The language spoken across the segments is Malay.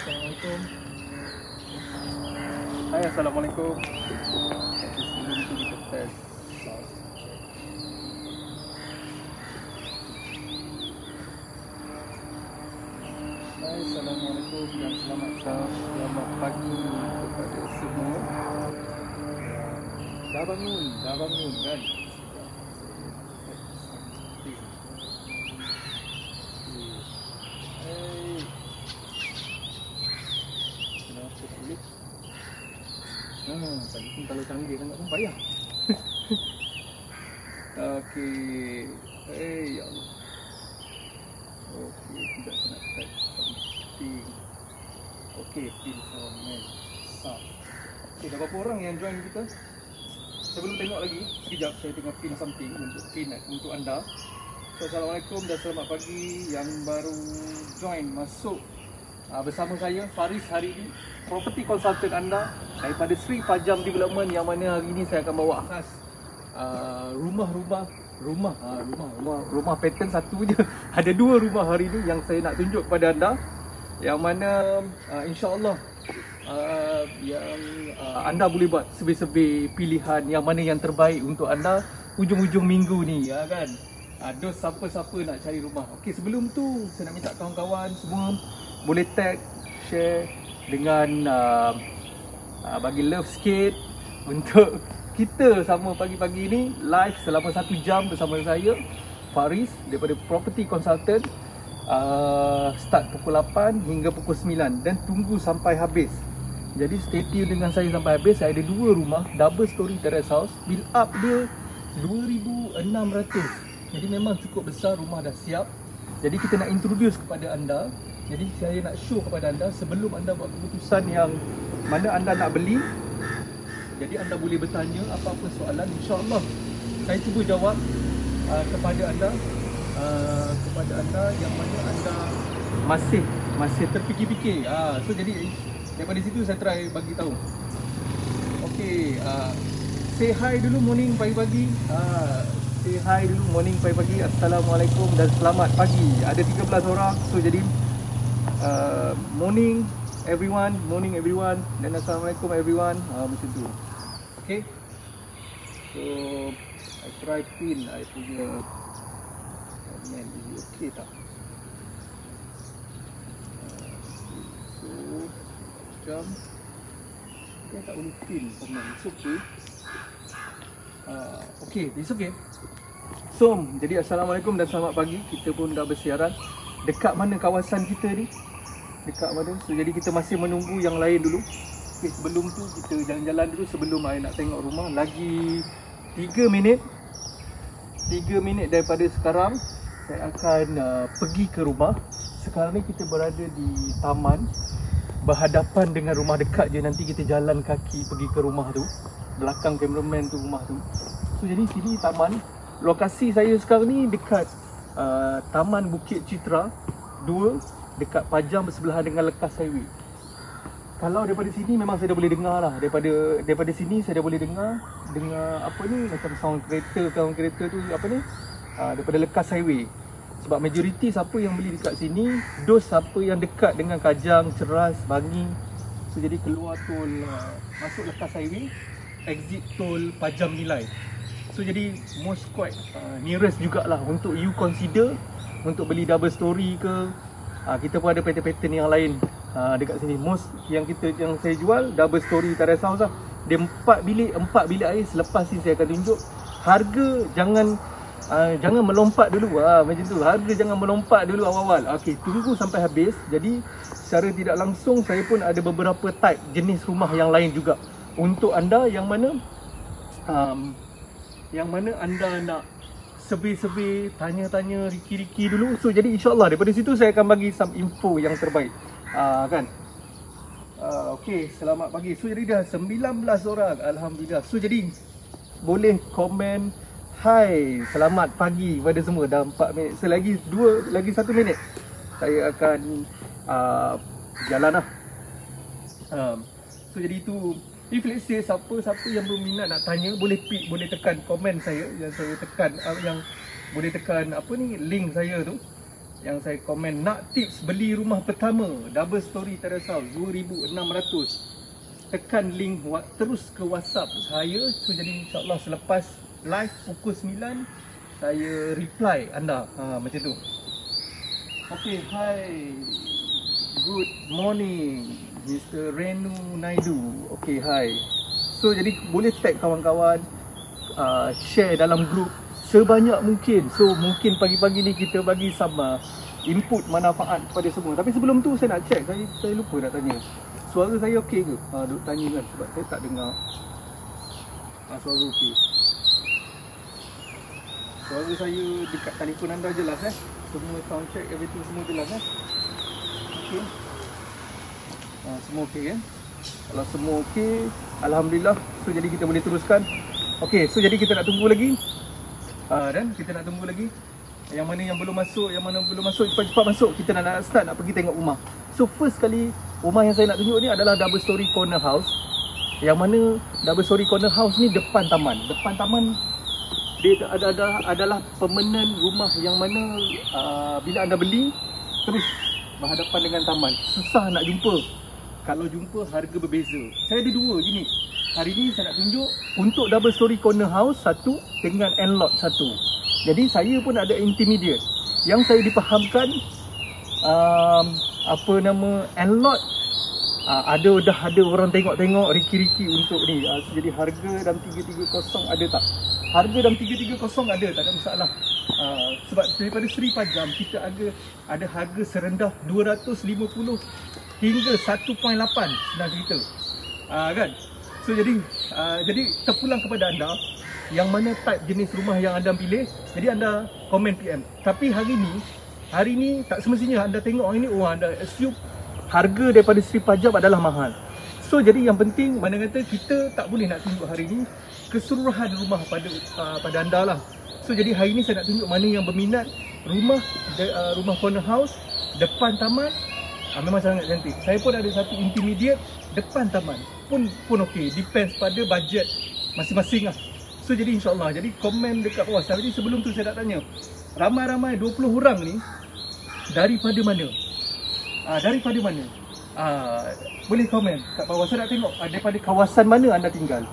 Assalamualaikum. Hai, Assalamualaikum. Sebelum itu kita test sound. Hai, Assalamualaikum dan selamat pagi kepada semua. Dah bangun kan? Tadi pun kalau canggih kan tak payah. Okey. Ya Allah. Okey, tidak kena tag something. Okey, pin sound man. Sound. Okey, dah berapa orang yang join kita? Sebelum tengok lagi, sekejap saya tengok pin something untuk anda. So, Assalamualaikum dan selamat pagi yang baru join masuk bersama saya Faris hari ini, property consultant anda daripada Sri Pajam Development, yang mana hari ini saya akan bawa khas rumah pattern satu je. Ada dua rumah hari ini yang saya nak tunjuk kepada anda, yang mana insya-Allah anda boleh buat survey pilihan yang mana yang terbaik untuk anda hujung-hujung minggu ni, ya kan. Dos siapa-siapa nak cari rumah. Okey, sebelum tu saya nak minta kawan-kawan semua boleh tag, share dengan bagi love sikit untuk kita sama pagi-pagi ni live selama 1 jam bersama saya Faris daripada Property Consultant. Start pukul 8 hingga pukul 9 dan tunggu sampai habis. Jadi stay tune dengan saya sampai habis. Saya ada 2 rumah double story terrace house, build up dia 2,600. Jadi memang cukup besar, rumah dah siap. Jadi kita nak introduce kepada anda. Jadi saya nak show kepada anda sebelum anda buat keputusan yang mana anda nak beli. Jadi anda boleh bertanya apa-apa soalan, insya-Allah saya cuba jawab kepada anda yang mana anda masih terfikir-fikir. So jadi daripada situ saya try bagi tahu. Okey, say hi dulu morning pagi-pagi. Say hi dulu morning pagi-pagi. Assalamualaikum dan selamat pagi. Ada 13 orang. So jadi morning everyone dan assalamualaikum everyone, macam tu. Okay, so I try pin I punya comment, is it okay tak? So jam okay, tak boleh pin comment, it's okay. Okay, it's okay. So jadi assalamualaikum dan selamat pagi. Kita pun dah bersiaran. Dekat mana kawasan kita ni? Dekat mana? So jadi kita masih menunggu yang lain dulu. Okay, sebelum tu kita jalan-jalan dulu sebelum I nak tengok rumah. Lagi 3 minit daripada sekarang saya akan pergi ke rumah. Sekarang ni kita berada di taman, berhadapan dengan rumah dekat je. Nanti kita jalan kaki pergi ke rumah tu. Belakang cameraman tu rumah tu. So jadi sini taman. Lokasi saya sekarang ni dekat Taman Bukit Citra 2, dekat Pajam bersebelahan dengan Lekas Highway. Kalau daripada sini memang saya dah boleh dengar lah. Daripada sini saya dah boleh dengar apa ni, macam sound kereta tu apa ni, daripada Lekas Highway. Sebab majoriti siapa yang beli dekat sini, dos siapa yang dekat dengan Kajang, Ceras, Bangi. So jadi keluar tol, masuk Lekas Highway, exit tol Pajam Nilai. So jadi most quite nearest jugalah untuk you consider untuk beli double story ke. Kita pun ada pattern-pattern yang lain dekat sini. Most yang saya jual double story terrace house lah. Dia 4 bilik air. Selepas ni saya akan tunjuk harga. Jangan melompat dulu, macam tu. Harga jangan melompat dulu awal-awal. Okey, tunggu sampai habis. Jadi secara tidak langsung saya pun ada beberapa type jenis rumah yang lain juga untuk anda yang mana anda nak survey, tanya-tanya, riki-riki dulu. So jadi insya-Allah daripada situ saya akan bagi some info yang terbaik. Kan? Okey, selamat pagi. So jadi dah 19 orang, alhamdulillah. So jadi boleh komen hai, selamat pagi kepada semua. Dah 4 minit. So lagi 1 minit saya akan jalan lah. So jadi itu. If let's say siapa yang berminat nak tanya, boleh tekan komen saya, yang saya tekan, yang boleh tekan apa ni, link saya tu. yang saya komen nak tips beli rumah pertama double story terrace house 2,600, tekan link terus ke WhatsApp saya. So jadi insyaAllah selepas live pukul 9 saya reply anda, macam tu. Okay, hi, good morning Mr. Renu Naidu. Okay, hi. So jadi boleh tag kawan-kawan, share dalam group sebanyak mungkin. So mungkin pagi-pagi ni kita bagi sama input manfaat kepada semua. Tapi sebelum tu saya nak check, saya lupa nak tanya, suara saya okey ke? Duk tanya kan sebab saya tak dengar. Suara okey. Suara saya dekat telefon anda jelas semua sound check, everything semua jelas okey. Semua okey kan? Kalau semua okey, alhamdulillah. So jadi kita boleh teruskan. Okey, so jadi kita nak tunggu lagi. Dan kita nak tunggu lagi. Yang mana yang belum masuk, cepat-cepat masuk. Kita nak start, nak pergi tengok rumah. So first kali rumah yang saya nak tunjuk ni adalah double story corner house. Yang mana double story corner house ni depan taman. Depan taman dia adalah permanent rumah yang mana bila anda beli terus berhadapan dengan taman. Susah nak jumpa. Kalau jumpa harga berbeza. Saya ada dua jenis. Hari ni saya nak tunjuk untuk double story corner house satu dengan end lot satu. Jadi saya pun ada intermediate. Yang saya dipahamkan end lot dah ada orang tengok-tengok riki-riki untuk ni. Jadi harga dalam 330 ada tak? Harga dalam 330 ada, tak ada masalah. Sebab daripada Seri Pajam kita ada harga serendah 250 hingga 1.8 senang cerita. Kan? So jadi terpulang kepada anda yang mana type jenis rumah yang anda pilih. Jadi anda komen PM. Tapi hari ni tak semestinya anda tengok ini anda assume harga daripada Seri Pajam adalah mahal. So jadi yang penting mana kata kita tak boleh nak tunjuk hari ni keseluruhan rumah pada anda lah. So jadi hari ni saya nak tunjuk mana yang berminat rumah corner house depan taman. Memang sangat cantik. Saya pun ada satu intermediate depan taman pun okey, depends pada budget masing-masing lah. So jadi insyaAllah, jadi komen dekat bawah. Jadi sebelum tu saya nak tanya, ramai-ramai 20 orang ni daripada mana? Daripada mana? Boleh komen kat bawah. Saya nak tengok daripada kawasan mana anda tinggal.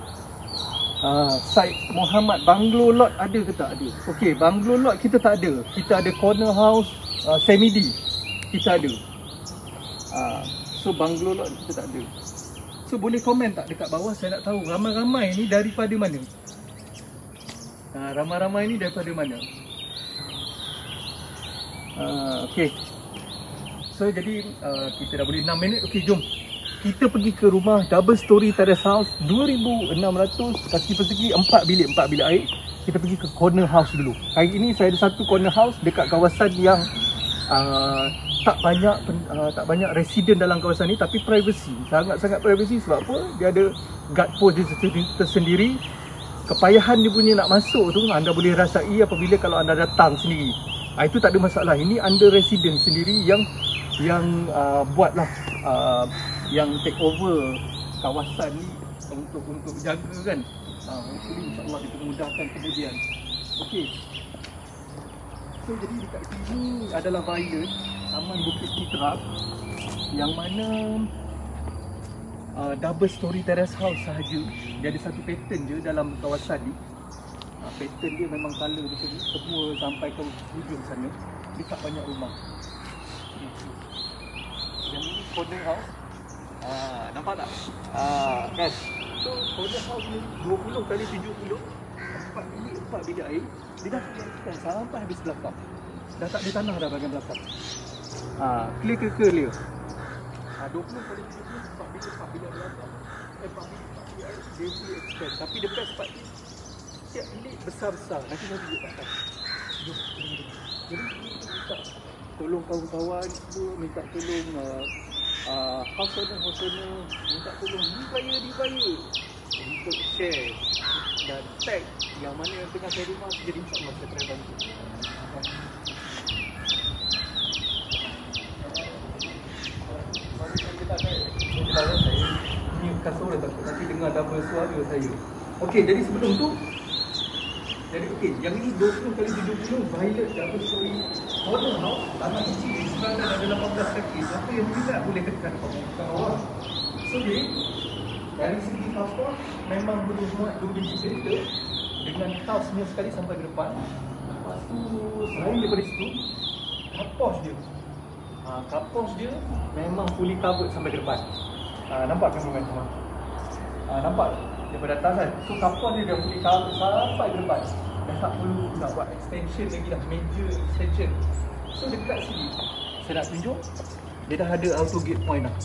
Said Muhammad, bungalow lot ada ke tak? Ada. Okey, bungalow lot kita tak ada. Kita ada corner house, semi-D kita ada. So bungalow lot kita tak ada. So boleh komen tak dekat bawah, saya nak tahu ramai-ramai ni daripada mana. Ramai-ramai ni daripada mana. Okey. So jadi kita dah boleh 6 minit. Okey, jom kita pergi ke rumah double story terrace house 2,600, kaki persegi 4 bilik air. Kita pergi ke corner house dulu. Hari ini saya ada satu corner house dekat kawasan yang tak banyak resident dalam kawasan ni, tapi privacy, sangat-sangat privacy. Sebab apa? Dia ada guard post dia tersendiri. Kepayahan dia punya nak masuk tu anda boleh rasai apabila kalau anda datang sendiri. Itu tak ada masalah. Ini under resident sendiri yang buatlah yang take over kawasan ni untuk jaga kan. Hopefully insyaAllah kita mudahkan kemudian. Okey. So jadi dekat sini adalah Violet, Taman Bukit Citra, yang mana double story terrace house sahaja. Dia ada satu pattern je dalam kawasan ni. Pattern dia memang colour macam ni, semua sampai ke hujung sana. Dekat banyak rumah. Yang ni corner house. Nampak tak? Kan? So corner house ni 20 kali 70, 4 bilik air. Dia dah terjadikan sampai habis belakang. Dah tak ada tanah dah bahagian belakang. Clear ke clear? 20 kali 70, 4 bilik belakang. 4 bilik air, dia boleh expand. Tapi the best part ni, setiap bilik besar-besar. Nanti saya tunjuk kat atas. Jadi minta tolong kawan-kawan semua, minta tolong house owner, minta tolong divaya untuk share dan tag yang mana yang tengah saya rumah. Jadi insyaAllah saya try bantu. Ini kasut orang takut nanti dengar double suara saya. Okey, jadi sebelum tu Jadi okey, yang ini 20 kali 70 violet double story corner house, tanah kecil di sebelah ada 18 kaki. Siapa yang tidak boleh tekan bawah. So jadi dari segi kapal memang boleh muat 2 biji kereta dengan tiles semua sekali sampai ke depan. Lepas tu selain daripada situ, kapos dia memang fully covered sampai ke depan. Nampak kameraman semua? Nampak daripada atas kan? So kapos dia dah fully covered sampai ke depan. Dah tak perlu nak buat extension lagi dah, major extension. So dekat sini saya nak tunjuk, dia dah ada auto gate point dah.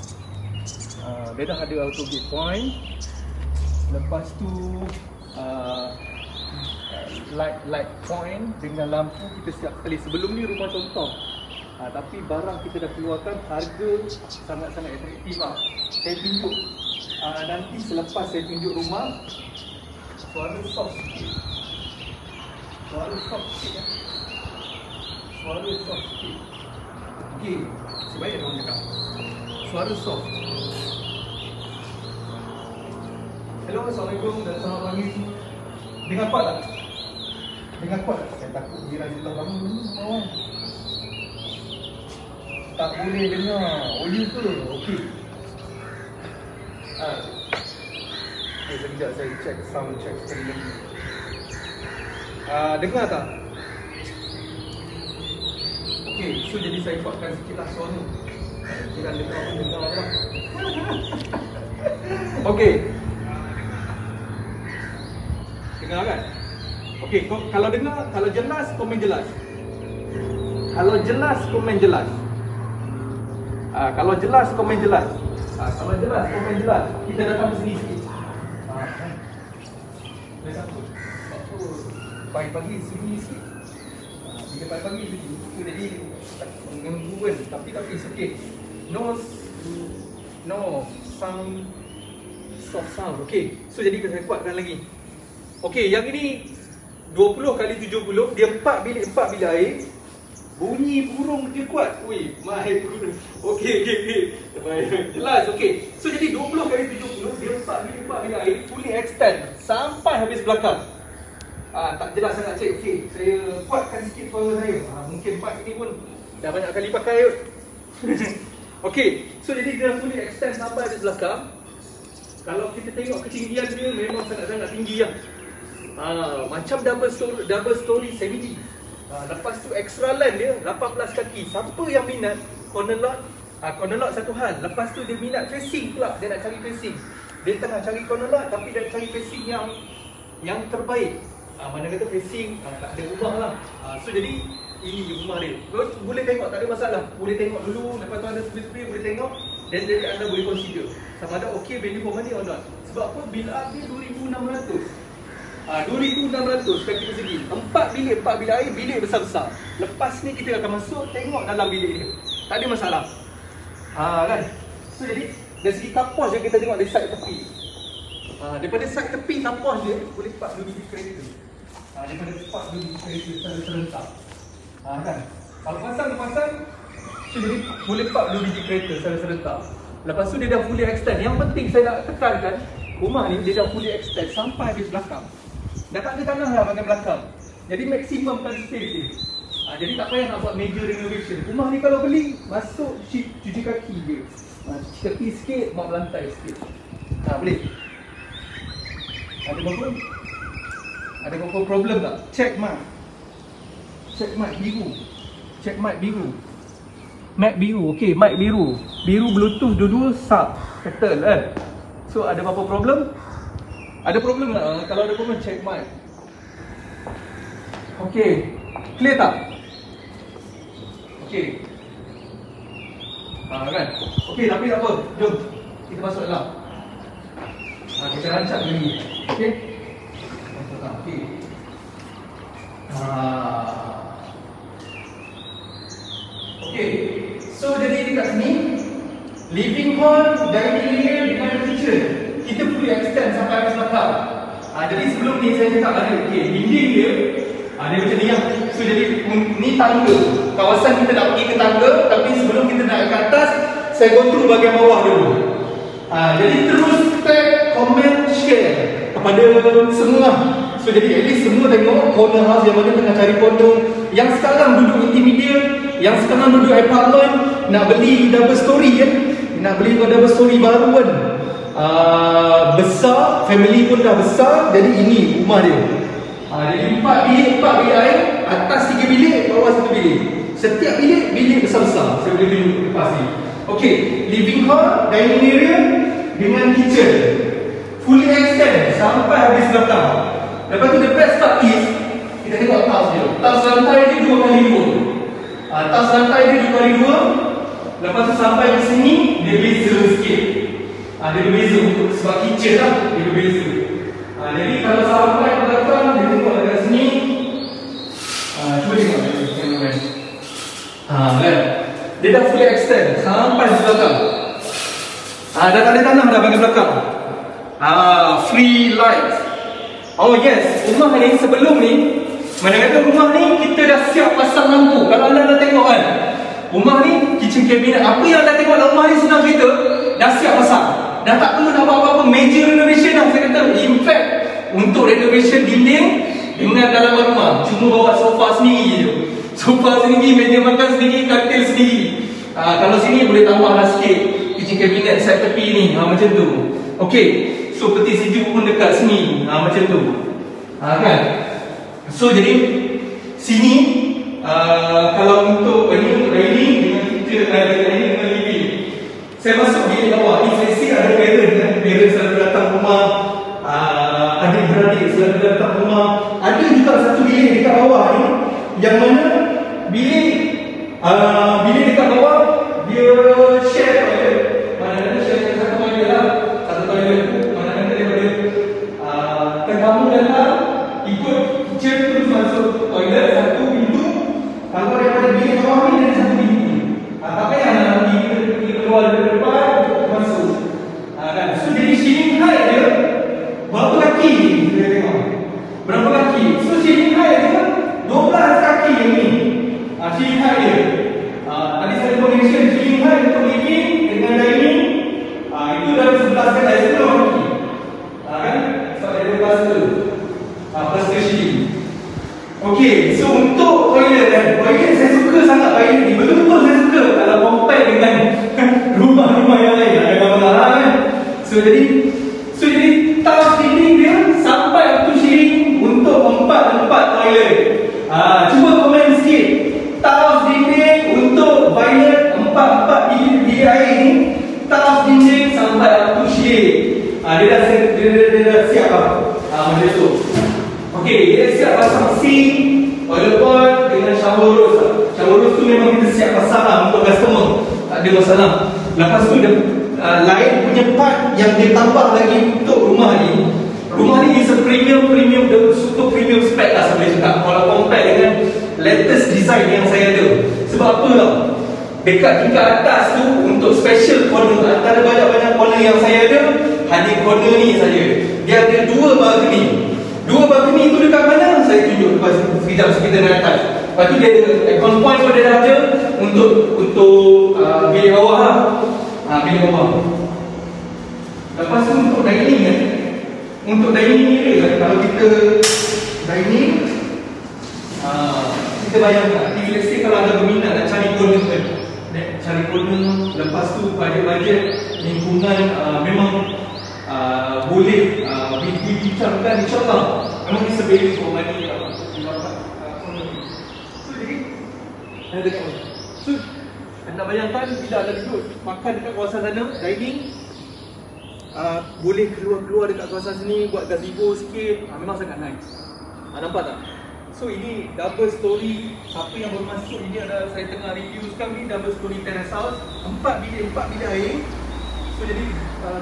Dia dah ada auto gate point. Lepas tu light point dengan lampu kita siap sekali. Sebelum ni rumah contoh, tapi barang kita dah keluarkan, harga sangat-sangat atraktif lah. Saya tunjuk nanti selepas saya tunjuk rumah, suara soft sikit. Suara soft sikit. Okay, sebaik ada orang cakap suara soft. Hello, Assalamualaikum dan selamat pagi. Dengar kuat tak? Dengar kuat tak? Saya takut jiran sebelah kamu bawah tak boleh dengar. Oh ya ke? Okey. Sekejap saya check sound check sekali lagi. Dengar tak? Okey, so jadi saya kuatkan sikit lah suara. Jiran dengar pun dengar lah. Okey. Dengar kan? Okey, kalau dengar, kalau jelas, komen jelas. Kalau jelas, komen jelas. Kalau jelas, komen jelas. Kalau jelas, komen jelas. Kita datang ke sini sikit. Pagi-pagi sini sikit. Kita pagi-pagi sini. Jadi mengganggu kan. Tapi it's okay. No sound, soft sound. Okay. So jadi saya kuatkan lagi. Okay, yang ini 20 kali 70. Dia 4 bilik air. Bunyi burung dia kuat. Ui, mahir burung. Okey. Jelas, okey. So jadi 20 kali 70 dia 4 bilik air fully extend sampai habis belakang. Tak jelas sangat cik. Okey, saya kuatkan sikit suara saya. Mungkin part ini pun dah banyak kali pakai kot. Okey, so jadi dia fully extend sampai habis belakang. Kalau kita tengok ketinggian dia memang sangat-sangat tinggi lah. Macam double story semi. Lepas tu extra land dia 18 kaki. Siapa yang minat corner lot satu hal. Lepas tu dia minat facing pula. Dia nak cari facing. Dia tengah cari corner lot tapi dia cari facing yang terbaik. Mana kata facing tak ada rumah lah. So jadi ini rumah dia. Boleh tengok, tak ada masalah. Boleh tengok dulu. Lepas tu ada spray boleh tengok. Dan jadi anda boleh consider sama ada okay value for money or not. Sebab apa? Bill up dia 2,600. 2,600 kaki persegi. 4 bilik air, bilik besar-besar. Lepas ni kita akan masuk tengok dalam bilik dia. Tak ada masalah. Kan? So jadi dari segi kapos je kita tengok dari side tepi. Daripada side tepi kapos dia boleh park 2 biji kereta. Daripada park 2 biji kereta secara serentak. Kan? Kalau pasang, so jadi boleh park 2 biji kereta secara serentak. Lepas tu dia dah fully extend. Yang penting saya nak tekankan, rumah ni dia dah fully extend sampai habis belakang. Dah tak ada tanah lah bahagian belakang. Jadi maksimumkan space dia. Jadi tak payah nak buat major renovation. Rumah ni kalau beli, masuk cuci kaki dia. Cuci kaki sikit, mop lantai sikit. Boleh. Ada apa problem tak? Check mic biru. Check mic biru. Mic biru, okey, mic biru. Biru Bluetooth dua-dua sub. Settle kan? So ada apa-apa problem? Ada problem tak? Kalau ada problem, check mic. Okey. Clear tak? Okey. Kan? Okey, tapi tak apa. Jom. Kita masuk dalam. Kita rancang lagi. Okey? Okey. Okey. So jadi dekat sini living hall, dining area dengan kitchen kita fully extend sampai habis belakang. Jadi sebelum ni saya cakap tadi, okey, dinding dia dia macam ni lah. So jadi ni tangga. Kawasan kita nak pergi ke tangga, tapi sebelum kita nak ke atas, saya go through bahagian bawah dulu. Jadi terus tag, comment, share kepada semua So jadi at least semua tengok corner house yang mana tengah cari corner, yang sekarang duduk intermediate, yang sekarang duduk apartment, nak beli double story kan, nak beli double story baru kan, besar, family pun dah besar, jadi ini rumah dia. Jadi 4 bilik air, atas 3 bilik, bawah 1 bilik. Setiap bilik besar-besar. Saya boleh tunjuk lepas ni. Okay, living hall, dining area dengan kitchen fully extend sampai habis belakang. Lepas tu the best part is, kita tengok tiles dia. Tiles lantai dia 2x2. Tiles lantai dia 2x2. Lepas tu sampai ke sini, dia beza sikit. Dia berbeza untuk sebab kitchen lah, dia berbeza. Jadi kalau sampai ke belakang, dia tengok dekat sini. Cuba tengok cameraman. Kan? Dia dah fully extend sampai di belakang. Dah tak ada tanah dah bahagian belakang. Free light. Oh yes, rumah ni sebelum ni, mana kata rumah ni kita dah siap pasang lampu. Kalau anda dah tengok kan, rumah ni kitchen cabinet, apa yang anda tengok dalam rumah ni senang cerita, dah siap pasang. Dah tak perlu nak buat apa-apa major renovation dah. Saya kata, in fact, untuk renovation dinding dengan dalam rumah, cuma bawa sofa sendiri je. Sofa sendiri, meja makan sendiri, katil sendiri. Kalau sini boleh tambah lah sikit kitchen cabinet set tepi ni, macam tu. Okay, so peti sejuk pun dekat sini, macam tu. Kan? So jadi sini kalau untuk dining dengan kitchen, dengan living, saya masuk bilik bawah. If let's say ada parent selalu datang rumah, adik-beradik selalu datang rumah, ada juga satu bilik dekat bawah ni, yang mana bilik dekat bawah dia share toilet. Mana-mana share satu toilet lah. Satu toilet tu mana-mana daripada tengahmu datang ikut kitchen terus masuk toilet, satu pintu. Kalau daripada bilik bawah ni ada satu pintu. Tak payah nak pergi keluar dari depan untuk masuk. Kan? So jadi ceiling height dia berapa kaki ni? Kita tengok berapa kaki. So ceiling height dia 12 kaki yang ni. Ceiling height dia. Tadi saya mention ceiling height untuk living dengan dining, itu dah 11 kali, 10 kaki. Kan? So ada cluster. Cluster ceiling. Okey, so untuk toilet kan, toilet saya suka sangat toilet ni. Betul-betul saya suka kalau compare dengan rumah-rumah yang lain. Ada gambar kan. So jadi tiles dinding dia sampai up to ceiling untuk 4 toilet. Cuba komen sikit. Tiles dinding untuk toilet 4 bilik air ni, tiles dinding sampai up to ceiling. Dia dah siap lah. Macam tu. Okey, dia siap pasang sink, toilet bowl dengan shower rose. Shower rose tu memang kita siap pasang lah untuk customer. Tak ada masalah. Lepas tu lain punya part yang dia tambah lagi untuk rumah ni. Rumah ni is a premium, super premium spec lah saya boleh cakap. Kalau compare dengan latest design yang saya ada. Sebab apa tau? Dekat tingkat atas tu untuk special corner, antara banyak-banyak corner yang saya ada, hanya corner ni saja. Dia ada 2 balcony. 2 balcony tu dekat mana? Saya tunjuk lepas sekejap kita naik atas. Lepas tu dia ada aircon point pun dia dah ada untuk bilik bawah lah. Bilik bawah. Lepas tu untuk dining kan, untuk dining ni kan, kalau kita dining, kita bayangkan, if let's say kalau ada berminat nak cari corner kan, cari corner, lepas tu bajet-bajet lingkungan memang boleh dibincangkan, insyaAllah memang bisa value for money. So jadi anda tengok, so anda bayangkan bila anda duduk makan dekat kawasan sana, dining, boleh keluar dekat kawasan sini, buat gazebo sikit, memang sangat nice. Nampak tak? So ini double story. Siapa yang baru masuk, ini adalah saya tengah review sekarang ni, double story terrace house, 4 bilik air. So jadi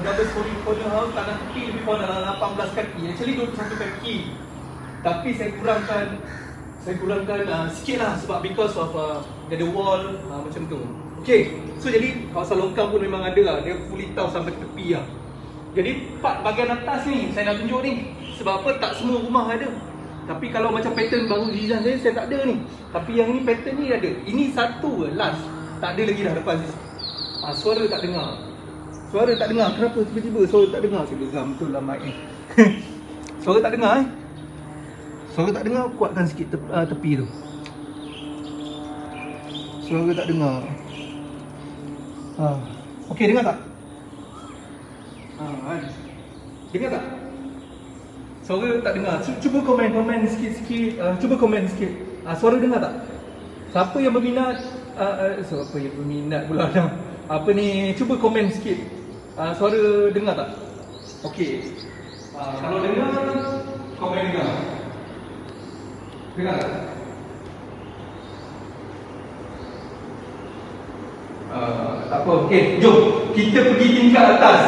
double story corner house, tanah tepi lebih kurang dalam 18 kaki, actually 21 kaki. Tapi saya kurangkan sikit lah, sebab because of ada wall macam tu. Okay, so jadi kawasan longkang pun memang ada lah, dia fully tile sampai ke tepi lah. Jadi part bahagian atas ni saya nak tunjuk ni. Sebab apa? Tak semua rumah ada. Tapi kalau macam pattern baru design saya tak ada ni. Tapi yang ni pattern ni ada. Ini satu last, tak ada lagi dah lepas ni. Suara tak dengar. Kenapa tiba-tiba suara tak dengar? Saya geram betul lah mic ni. Suara tak dengar Suara tak dengar, kuatkan sikit tepi tu. Suara tak dengar. Okey, dengar tak? Kan? Dengar tak? Suara tak dengar. Cuba komen sikit-sikit. Cuba komen sikit. Suara dengar tak? Siapa yang berminat? Siapa yang berminat pula dah? Apa ni? Cuba komen sikit. Suara dengar tak? Okey. Kalau dengar, komen dengar. Dengar tak? Tak apa. Okey, jom kita pergi tingkat atas.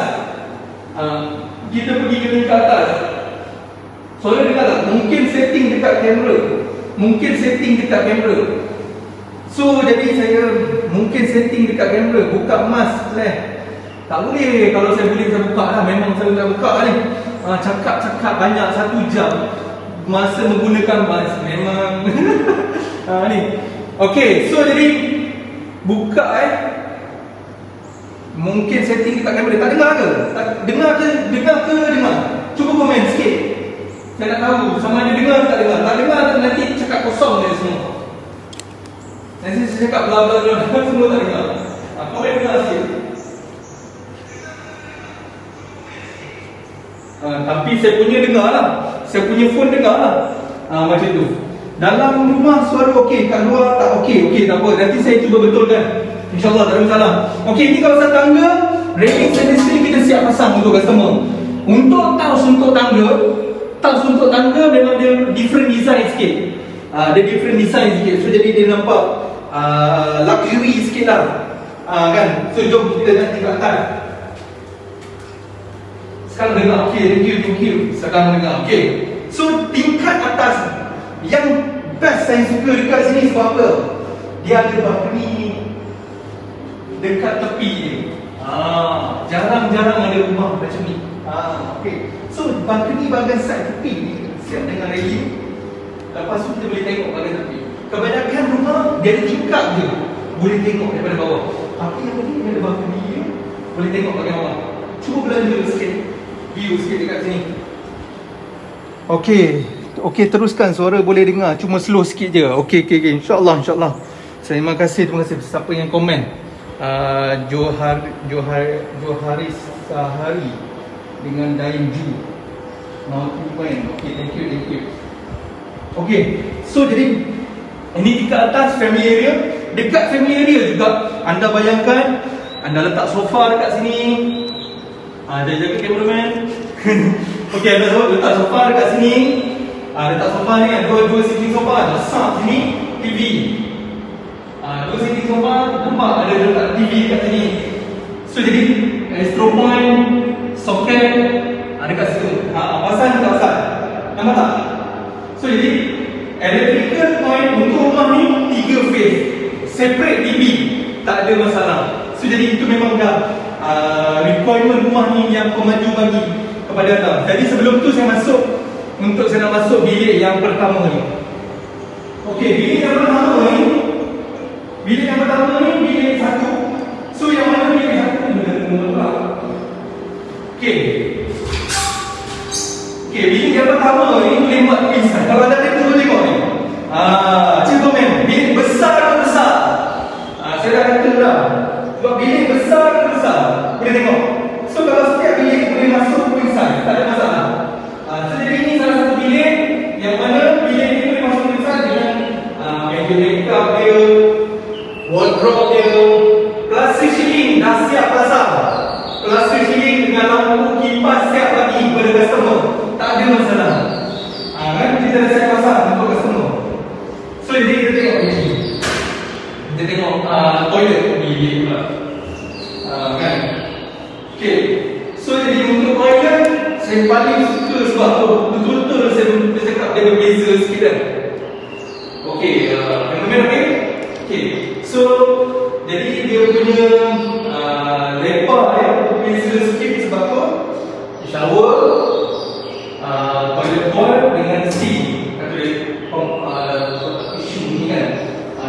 Kita pergi ke tingkat atas. Suara dengar tak? Mungkin setting dekat kamera. So jadi saya mungkin setting dekat kamera. Buka mask lah. Tak boleh. Kalau saya boleh saya buka lah. Memang saya nak buka ni. Cakap banyak 1 jam masa menggunakan mask. Memang ni. Okey, so jadi buka mungkin setting dekat kamera. Tak dengar ke? Dengar ke? Cuba komen sikit. Saya nak tahu sama ada dengar ke tak dengar. Tak dengar nanti cakap kosong dia semua. Nanti saya cakap bla bla bla semua tak dengar. Komen dengar sikit. Tapi saya punya dengar lah. Saya punya phone dengar lah. Macam tu. Dalam rumah suara okey, kat luar tak okey. Okey, tak apa. Nanti saya cuba betulkan. InsyaAllah tak ada masalah. Okey, ni kawasan tangga. Railing stainless steel kita siap pasang untuk customer. Untuk tiles untuk tangga memang dia different design sikit. So jadi dia nampak luxury sikit lah. Kan? So jom kita nanti ke atas. Sekarang dengar. Okey, thank you. Sekarang dengar. Okey. So tingkat atas yang best saya suka dekat sini sebab apa? Dia ada balcony dekat tepi ni. Jarang-jarang ada rumah macam ni. Okey. So balcony bahagian side tepi ni siap dengan railing. Lepas tu kita boleh tengok bahagian tepi. Kebanyakan rumah dia ada tingkap je, boleh tengok daripada bawah. Tapi yang ni ada balcony ni, boleh tengok bahagian bawah. Cuba belanja sikit view sikit dekat sini. Okey, teruskan. Suara boleh dengar, cuma slow sikit je. Okey. InsyaAllah. Terima kasih siapa yang komen. Joharis Sahari dengan Dainju. Okey, thank you. Okey, so jadi ini tingkat atas family area. Dekat family area juga anda bayangkan anda letak sofa dekat sini. Jaga cameraman. Okey, anda letak sofa dekat sini. Letak sofa ni kan, dua sitting sofa besar sini, TV. Dua sitting sofa, nampak ada letak TV dekat sini. So jadi strobe point, soket dekat situ. Pasal nampak tak? So jadi electrical point untuk rumah ni 3 phase, separate TV, tak ada masalah. So jadi itu memang dah requirement rumah ni yang pemaju bagi kepada anda. Jadi sebelum tu saya nak masuk bilik yang pertama ni. Okey, bilik yang pertama ni bilik 1. So yang mana bilik 1 ni benda pula. Okey, bilik yang pertama ni boleh buat tulisan. Kalau anda tengok ni. Cik komen, bilik besar ke besar? Saya dah kata dah. Buat bilik besar ke besar? Boleh tengok. So kalau setiap bilik boleh masuk tulisan, tak ada masalah. So jadi ini salah satu bilik yang mana bilik ni boleh masuk tulisan dengan meja makeup dia, wardrobe dia, plastic ceiling dah siap pasang. Plastic ceiling dengan lampu kipas siap bagi kepada customer. Tak ada masalah. Kan kita dah siap pasang untuk customer. So jadi kita tengok ni. Kita tengok toilet bilik pula. Kan? Okey. So jadi untuk toilet saya paling suka sebab betul-betul saya cakap dia berbeza sikit kan. Okey, cameraman okey. So jadi dia punya lebar berbeza sikit sebab apa? Shower, toilet bowl dengan sink. Isu ni kan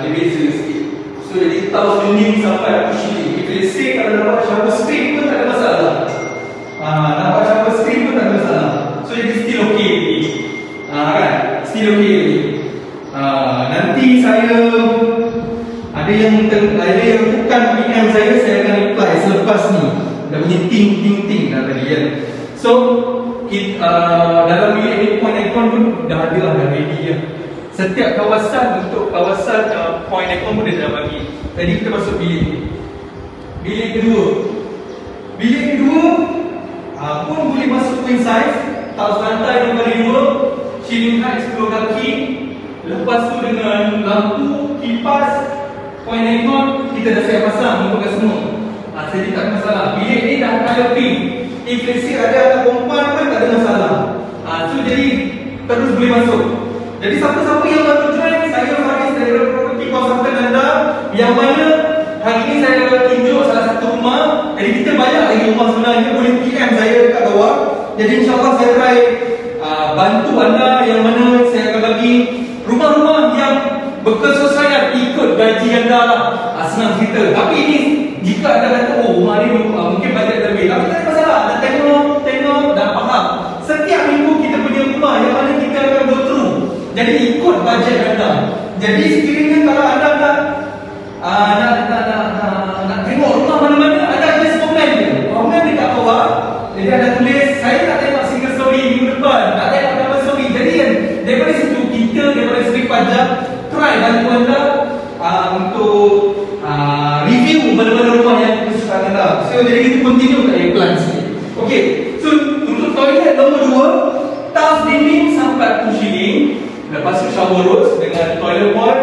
dia beza sikit. So jadi tahu dinding sampai isu. If let's say kalau dapat shower screen pun tak ada masalah. Nampak shower screen pun tak ada masalah. So jadi still okay. Kan? Still bunyi ting dah tadi kan. So dalam bilik ni point aircon pun dah ada lah, dah ready lah. Setiap kawasan untuk kawasan point aircon pun dia dah bagi. Tadi kita masuk bilik ni. Bilik kedua pun boleh masuk queen size. Taus lantai 2x2, ceiling height 10 kaki. Lepas tu dengan lampu, kipas, point aircon kita dah siap pasang untuk semua. Jadi tak ada masalah. Bilik ni dah ada pink. If let's say ada anak perempuan pun tak ada masalah. So jadi terus boleh masuk. Jadi siapa-siapa yang baru join, saya Faris dari Property Consultant anda, yang mana hari ini saya tunjuk salah satu rumah. Jadi kita banyak lagi rumah sebenarnya, boleh PM saya dekat bawah. Jadi insyaAllah saya try bantu anda, yang mana saya akan bagi rumah-rumah yang berkesesuaian ikut gaji anda lah. Senang cerita. Tapi ini jika anda kata, oh rumah ni mungkin bajet lebih, tapi tak ada masalah. Dah tengok, dah faham. Setiap minggu kita punya rumah yang mana kita akan go through. Jadi ikut bajet anda. Jadi sekiranya kalau anda nak tengok rumah mana-mana, ada just komen je. Komen dekat bawah. Jadi ada tulis, saya nak tengok single story minggu depan, nak tengok double story. Jadi kan, daripada situ kita, daripada segi pajak, try bantu anda untuk review mana-mana rumah yang kesukaan anda. So jadi kita continue kat plan sikit. Okay, so untuk toilet nombor 2, tiles dinding sampai to ceiling. Lepas tu shower rose dengan toilet bowl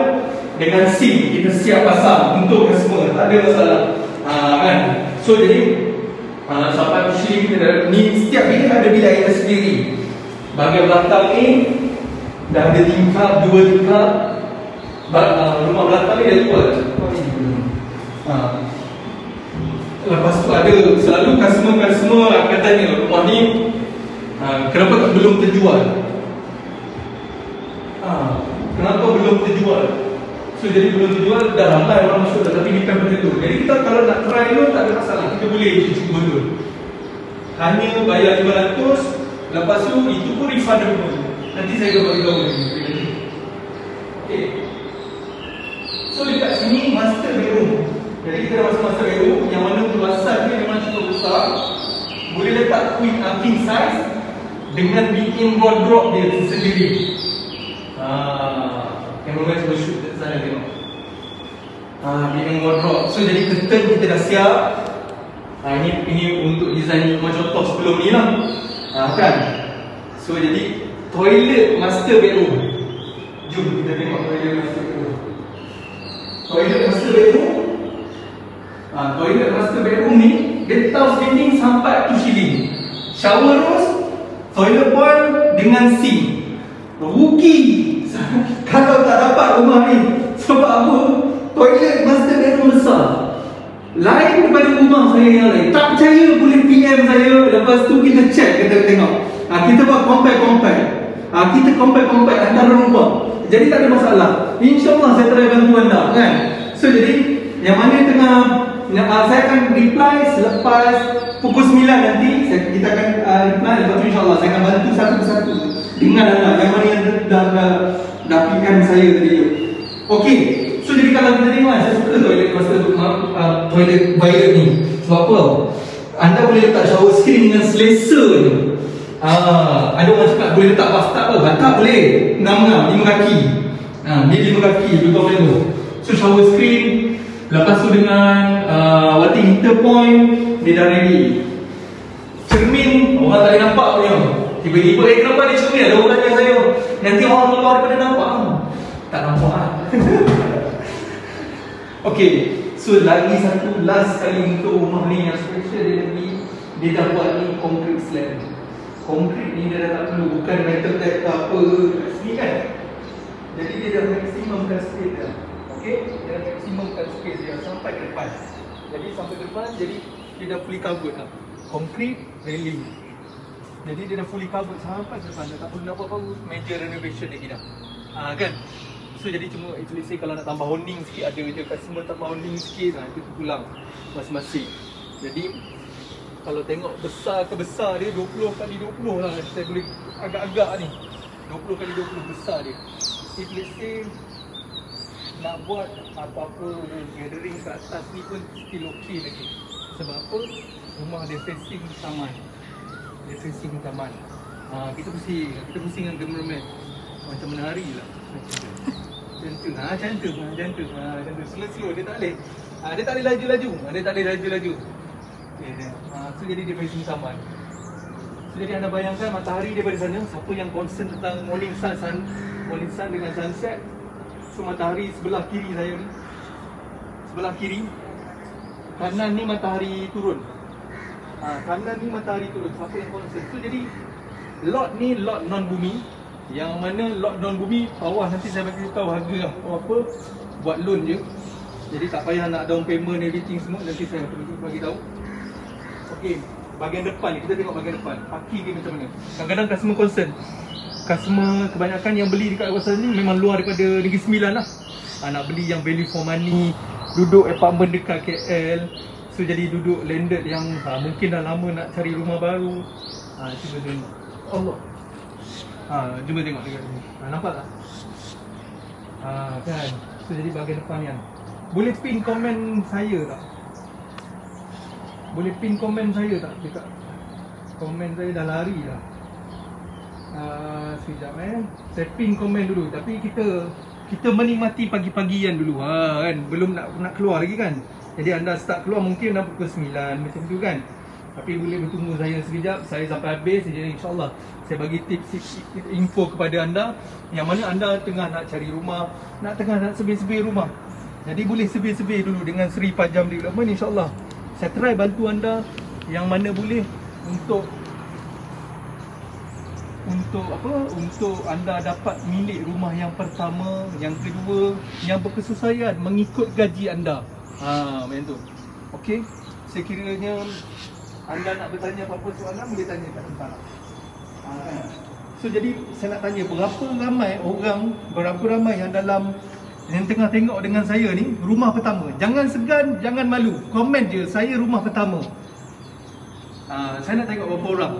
dengan sink kita siap pasang untuk semua, tak ada masalah. Kan? So jadi sampai to ceiling kita dah, ni setiap bilik ada bilik air sendiri. Bahagian belakang ni dah ada tingkap, 2 tingkap. Rumah belakang ni dah tua. Lepas tu ada selalu customer akan tanya, rumah ni kenapa belum terjual? Kenapa belum terjual? So jadi belum terjual, dah ramai orang masuk dah, tapi depend pada tu. Jadi kita kalau nak try dulu tak ada masalah, kita boleh cuba dulu. Hanya bayar 500, lepas tu itu pun refundable. Nanti saya akan bagi tahu lagi. Okay. So dekat sini master bedroom. Jadi kita dah masuk master bedroom, yang mana luasannya memang cukup besar. Boleh letak king size dengan built-in wardrobe dia sendiri. Cameraman cuba shoot kat sana tengok. Built-in wardrobe. So jadi curtain kita dah siap. Ini untuk design rumah contoh sebelum ni lah. Kan? So jadi toilet master bedroom. Jom kita tengok toilet master bedroom. Toilet master bedroom. Toilet master bedroom ni dia tiles dinding sampai to ceiling. Shower rose, toilet bowl dengan sink. Rugi kalau tak dapat rumah ni. Sebab apa? Toilet master bedroom besar, lain daripada rumah saya yang lain. Tak percaya boleh PM saya. Lepas tu kita check, kita tengok. Kita buat compare. Kita compare antara rumah. Jadi tak ada masalah. InsyaAllah saya try bantu anda kan. So jadi yang mana tengah saya akan reply selepas pukul 9 nanti. Kita akan reply. Lepas tu insyaAllah saya akan bantu satu persatu dengan anda yang mana yang dah PM saya tadi. Okey. So jadi kalau kita tengok, saya suka toilet master toilet violet ni. Sebab apa? Anda boleh letak shower screen dengan selesa ni. Ada orang cakap boleh letak bathtub ke? Bathtub boleh. 5 kaki. Dia 5 kaki, lebih boleh tu. So shower screen. Lepas tu dengan water heater point, dia dah ready. Cermin, orang tak boleh nampak punya. Tiba-tiba kenapa dia cermin? Ada orang tanya saya. Nanti orang keluar daripada nampak. Tak nampak lah. Okay, so lagi satu last kali untuk rumah ni yang special dia dah buat ni concrete slab. Concrete ni dia dah tak perlu, bukan metal deck ke apa kat sini kan. Jadi dia dah maksimumkan space dah. Okay, dia dah maksimumkan space dia sampai ke depan. Jadi sampai ke depan, jadi dia dah fully covered lah. Concrete railing. Jadi dia dah fully covered sampai ke depan. Dah tak perlu nak buat apa, major renovation lagi dah. Kan. So jadi cuma itu let's say kalau nak tambah honing sikit, ada je customer tambah honing sikit, itu pulang masing-masing. Jadi kalau tengok besar ke besar dia 20x20 lah. Saya boleh agak-agak ni 20x20 besar dia. If let's say nak buat apa-apa gathering kat atas ni pun still okay lagi. Sebab apa? Rumah dia facing taman. Dia facing taman. Kita pusing dengan cameraman. Macam menari lah. Cantik. Slow. Dia tak boleh. Dia tak boleh laju-laju. Okay, so jadi dia facing taman. So jadi anda bayangkan matahari daripada sana. Siapa yang concern tentang morning sun dengan sunset. So matahari sebelah kiri saya ni. Sebelah kiri. Kanan ni matahari turun. Siapa yang concern. So jadi lot ni lot non-bumi. Yang mana lot non-bumi bawah nanti saya bagi tahu harga apa. Buat loan je. Jadi tak payah nak down payment everything semua. Nanti saya bagi tahu. Okey, bahagian depan ni, kita tengok bahagian depan. Parking dia macam mana. Kadang-kadang customer concern. Customer kebanyakan yang beli dekat kawasan ni memang luar daripada Negeri Sembilan lah. Nak beli yang value for money, duduk apartment dekat KL. So jadi duduk landed yang mungkin dah lama nak cari rumah baru. Cuba tengok. Allah. Cuba tengok dekat sini. Nampak tak? Kan. So jadi bahagian depan ni kan. Boleh pin komen saya tak? Dekat komen saya dah lari lah. Sekejap saya pin komen dulu. Tapi kita menikmati pagi-pagian dulu kan. Belum nak keluar lagi kan. Jadi anda start keluar mungkin dah pukul 9 macam tu kan. Tapi boleh bertunggu saya sekejap. Saya sampai habis. Jadi insyaAllah saya bagi tips info kepada anda. Yang mana anda tengah nak cari rumah, tengah nak sebir-sebir rumah. Jadi boleh sebir-sebir dulu dengan Sri Pajam Development, insyaAllah. Saya try bantu anda yang mana boleh untuk anda dapat milik rumah yang pertama, yang kedua, yang berkesesuaian mengikut gaji anda. Macam tu. Okey. Sekiranya anda nak bertanya apa-apa soalan, boleh tanya kat sana. So jadi saya nak tanya berapa ramai yang yang tengah tengok dengan saya ni rumah pertama. Jangan segan, jangan malu. Komen je saya rumah pertama. Saya nak tengok berapa orang.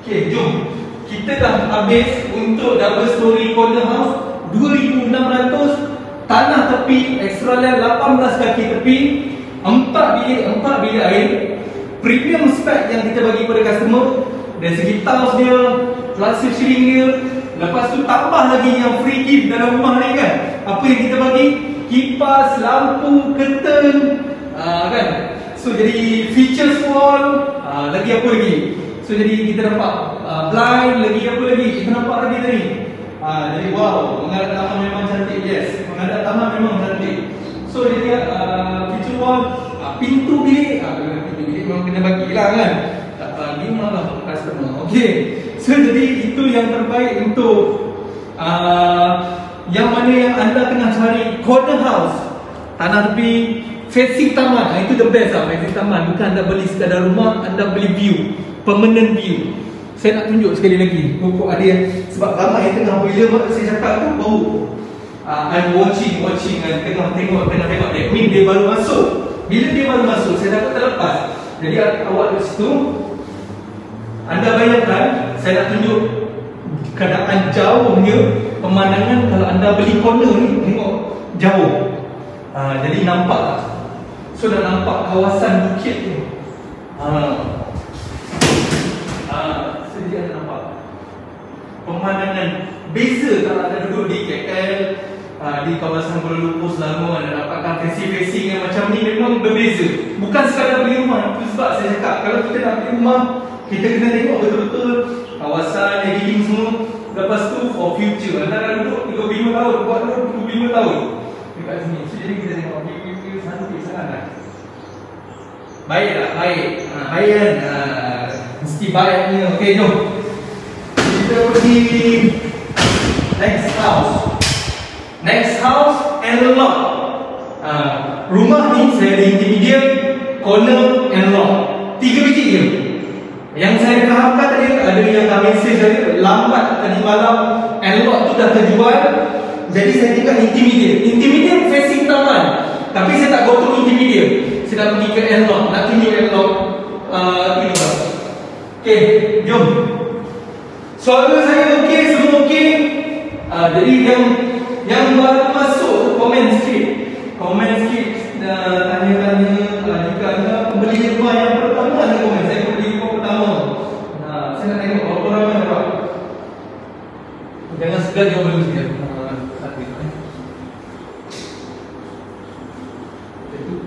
Okey, jom. Kita dah habis untuk double story corner house 2,600, tanah tepi, extra land 18 kaki tepi, 4 bilik air, premium spec yang kita bagi kepada customer. Dari segi tiles dia, plaster ceiling dia, lepas tu tambah lagi yang free gift dalam rumah ni kan. Apa yang kita bagi? Kipas, lampu, curtain, kan. So jadi features wall, lagi apa lagi? So jadi kita nampak blind, lagi apa lagi? Kita nampak lagi tadi. Jadi wow, menghadap taman memang cantik. Yes, menghadap taman memang cantik. So jadi feature wall, pintu bilik, pintu bilik memang kena bagilah kan. Tak bagi malah customer. Okey. So jadi itu yang terbaik untuk yang mana yang anda tengah cari corner house, tanah tepi, facing taman. Itu the best lah, facing taman. Bukan anda beli sekadar rumah, anda beli view, permanent view. Saya nak tunjuk sekali lagi. Pokok ada yang, sebab ramai yang tengah bila saya cakap tu baru I'm watching and tengah tengok that mean dia baru masuk. Bila dia baru masuk, saya dapat terlepas. Jadi awak di situ, anda bayangkan, saya nak tunjuk keadaan jauhnya pemandangan kalau anda beli corner ni, tengok jauh. Jadi nampak tak? So dah nampak kawasan bukit tu. Jadi anda nampak pemandangan beza kalau anda duduk di KL, di kawasan Kuala Lumpur selama anda dapatkan facing yang macam ni memang berbeza. Bukan sekadar beli rumah. Itu sebab saya cakap kalau kita nak beli rumah, kita kena tengok betul-betul kawasan, editing semua. Lepas tu for future, anda dah duduk 35 tahun, buat dulu 25 tahun dekat sini. So jadi kita tengok view cantik sangat. Baik tak? Baik. Baik kan? Mesti baiknya. Okey, jom kita pergi next house and lot. Rumah ni saya ada intermediate, corner and lot. 3 biji je. Yang saya fahamkan tadi ada yang dah message tadi lambat tadi malam and lot tu dah terjual. Jadi saya tinggal intermediate facing taman. Tapi saya tak go through intermediate. Saya nak pergi ke and lot, nak tunjuk and lot. Ini lah. Okay, jom. Suara saya okey, semua okey. Jadi yang baru masuk komen sikit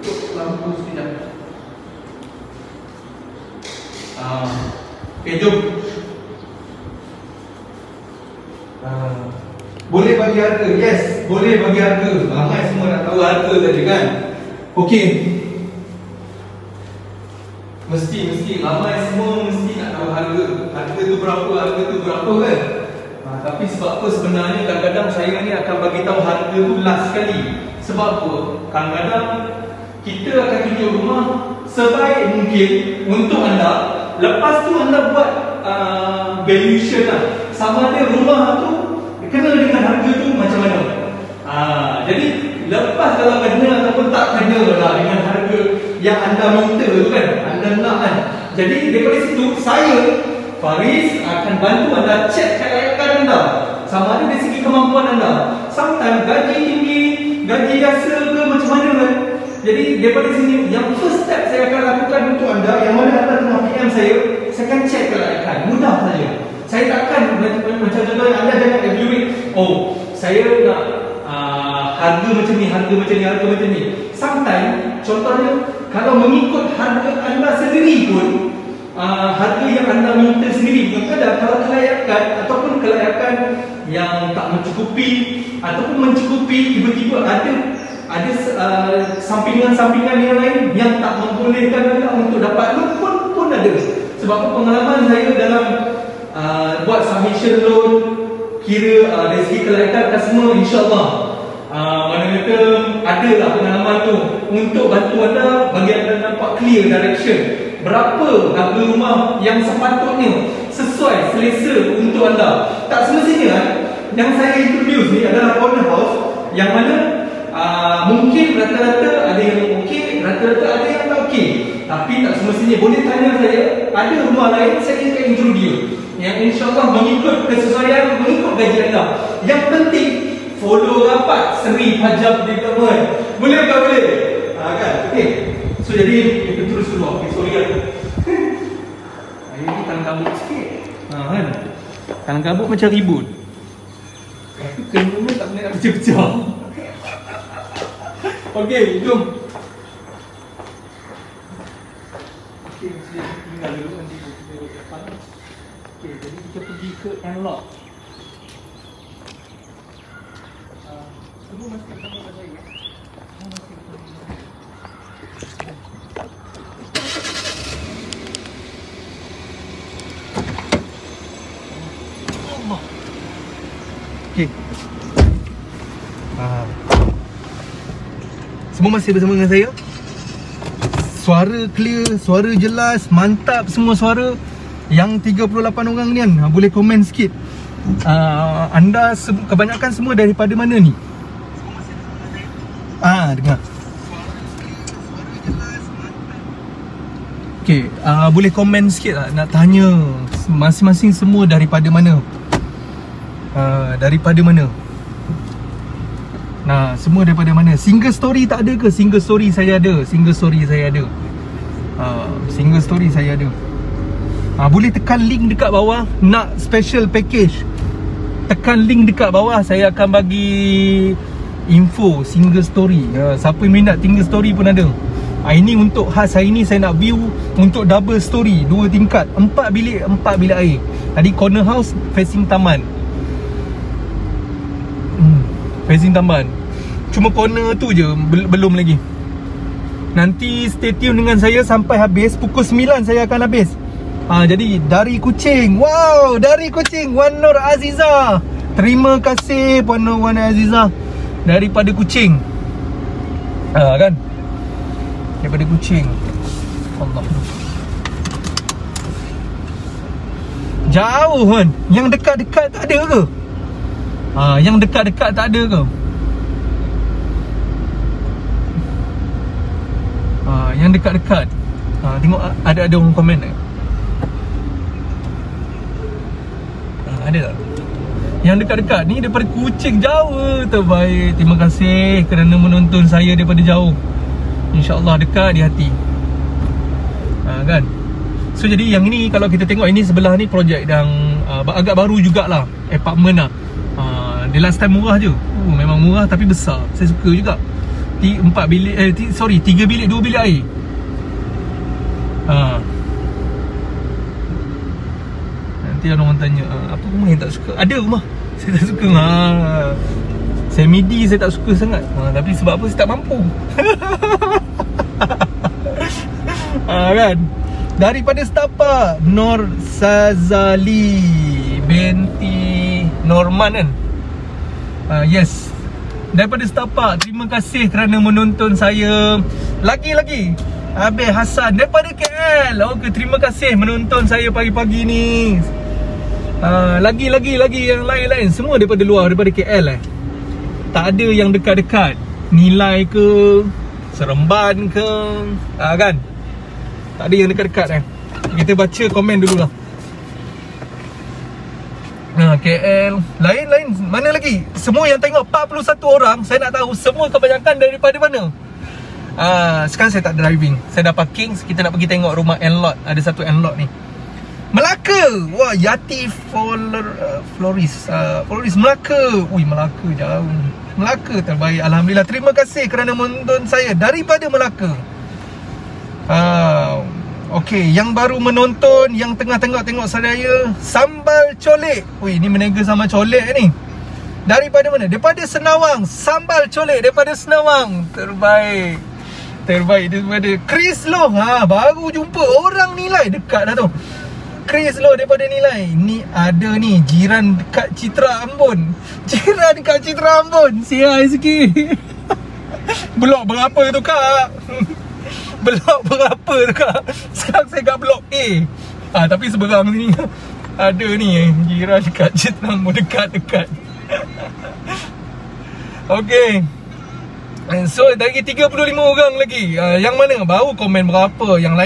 tutup lampu sekejap. Okay, jom. Boleh bagi harga? Yes, boleh bagi harga. Ramai semua nak tahu harga tadi kan. Okey. Mesti ramai semua mesti nak tahu harga. Harga tu berapa kan? Tapi sebab apa sebenarnya kadang-kadang saya ni akan bagi tahu harga tu last sekali. Sebab apa? Kadang-kadang kita akan tunjuk rumah sebaik mungkin untuk anda. Lepas tu anda buat valuation lah. Sama ada rumah tu kena dengan harga tu macam mana. Jadi lepas kalau kena ataupun tak kena lah dengan harga yang anda minta tu kan, anda nak kan. Jadi daripada situ saya Faris akan bantu anda check kelayakan anda, sama ada dari segi kemampuan anda. Sometimes gaji tinggi, gaji biasa ke macam mana kan. Jadi daripada sini yang first step saya akan lakukan untuk anda, yang mana anda tengah PM saya akan check kelayakan. Mudah saja. Saya takkan macam contohnya anda jangan evaluate, oh saya nak harga macam ni, harga macam ni. Sometimes contohnya kalau mengikut harga anda sendiri pun, harga yang anda minta sendiri pun kadang kalau kelayakan ataupun kelayakan yang tak mencukupi ataupun mencukupi, tiba-tiba ada sampingan-sampingan yang lain yang tak membolehkan anda untuk dapat loan pun ada. Sebab pengalaman saya dalam buat submission loan, kira dari segi kelayakan customer, insyaAllah mana kata ada lah pengalaman tu untuk bantu anda, bagi anda nampak clear direction berapa harga rumah yang sepatutnya sesuai selesa untuk anda. Tak semestinya kan yang saya introduce ni adalah corner house yang mana mungkin rata-rata ada yang okey, rata-rata ada yang tak okey. Tapi tak semestinya. Boleh tanya saya, ada rumah lain saya akan introduce yang insyaAllah mengikut kesesuaian, mengikut gaji anda. Yang penting follow rapat Seri Pajak Development. Boleh tak boleh? Kan? Okey. So jadi kita terus keluar. Okay, sorry kan. Hari ni tangan kabut sikit. Kan? Tangan kabut macam ribut. Tapi kena tak boleh nak pecah-pecah. Okey, jom. Okey, saya tinggal dulu nanti kita duduk depan. Okey, jadi kita pergi ke Enlock. Semua masih bersama saya. Okey. Semua masih bersama dengan saya. Suara clear, suara jelas, mantap semua suara. Yang 38 orang ni kan, boleh komen sikit. Anda kebanyakan semua daripada mana ni? Dengar. Okey, boleh komen sikit tak? Nak tanya masing-masing semua daripada mana? Daripada mana? Nah, semua daripada mana? Single story tak ada ke? Single story saya ada. Single story saya ada. Single story saya ada. Boleh tekan link dekat bawah. Nak special package, tekan link dekat bawah. Saya akan bagi info single story. Siapa yang minat single story pun ada. Ini untuk khas hari ni saya nak view untuk double story, 2 tingkat, 4 bilik air. Tadi corner house facing taman. Facing taman. Cuma corner tu je, belum lagi. Nanti stay tune dengan saya sampai habis. Pukul 9 saya akan habis. Jadi dari Kuching. Wow, dari Kuching, Wan Nur Aziza. Terima kasih Puan Nur Wan Aziza daripada Kuching. Kan? Daripada Kuching. Allah. Jauh kan? Yang dekat-dekat tak ada ke? Yang dekat-dekat tak ada ke? Yang dekat-dekat. Tengok ada orang komen tak? Ada tak? Yang dekat-dekat ni daripada Kuching, jauh. Terbaik. Terima kasih kerana menonton saya daripada jauh. InsyaAllah dekat di hati. Kan? So jadi yang ini, kalau kita tengok ini sebelah ni projek yang agak baru jugalah. Apartment lah. Dia last time murah je. Memang murah tapi besar. Saya suka juga. 4 bilik, 3 bilik, 2 bilik air. Nanti orang tanya, apa rumah yang tak suka? Ada rumah saya tak suka. Semi-D saya tak suka sangat. Tapi sebab apa? Saya tak mampu. Kan? Daripada setapak Nur Sazali binti Norman kan? Yes. Daripada setapak, terima kasih kerana menonton saya. Lagi Abel Hassan daripada KL. Okay, terima kasih menonton saya pagi-pagi ni. Lagi yang lain-lain semua daripada luar, daripada KL. Tak ada yang dekat-dekat. Nilai ke, Seremban ke, kan? Tak ada yang dekat-dekat. Kita baca komen dulu lah. KL. Lain-lain. Mana lagi? Semua yang tengok 41 orang, saya nak tahu semua kebanyakan daripada mana. Sekarang saya tak driving, saya dah parking. Kita nak pergi tengok rumah Enlot. Ada satu Enlot ni, Melaka. Wah, Yati Floris Melaka. Ui, Melaka jauh. Melaka terbaik. Alhamdulillah. Terima kasih kerana menonton saya daripada Melaka. Okey, yang baru menonton, yang tengah tengok saya, Sambal Colek. Ui, ni menega sama colek ni. Daripada mana? Daripada Senawang. Sambal Colek daripada Senawang. Terbaik daripada Chris Loh. Baru jumpa orang Nilai. Dekat dah tu. Chris Loh daripada Nilai. Ni ada ni jiran dekat Citra Ambon. Sial sikit. Blok berapa tu kak? Blok berapa tu kak? Sekarang saya kat blok A. Tapi seberang ni ada ni jiran dekat Citra Ambon. Dekat. Okay. So lagi 35 orang lagi. Yang mana baru komen berapa? Yang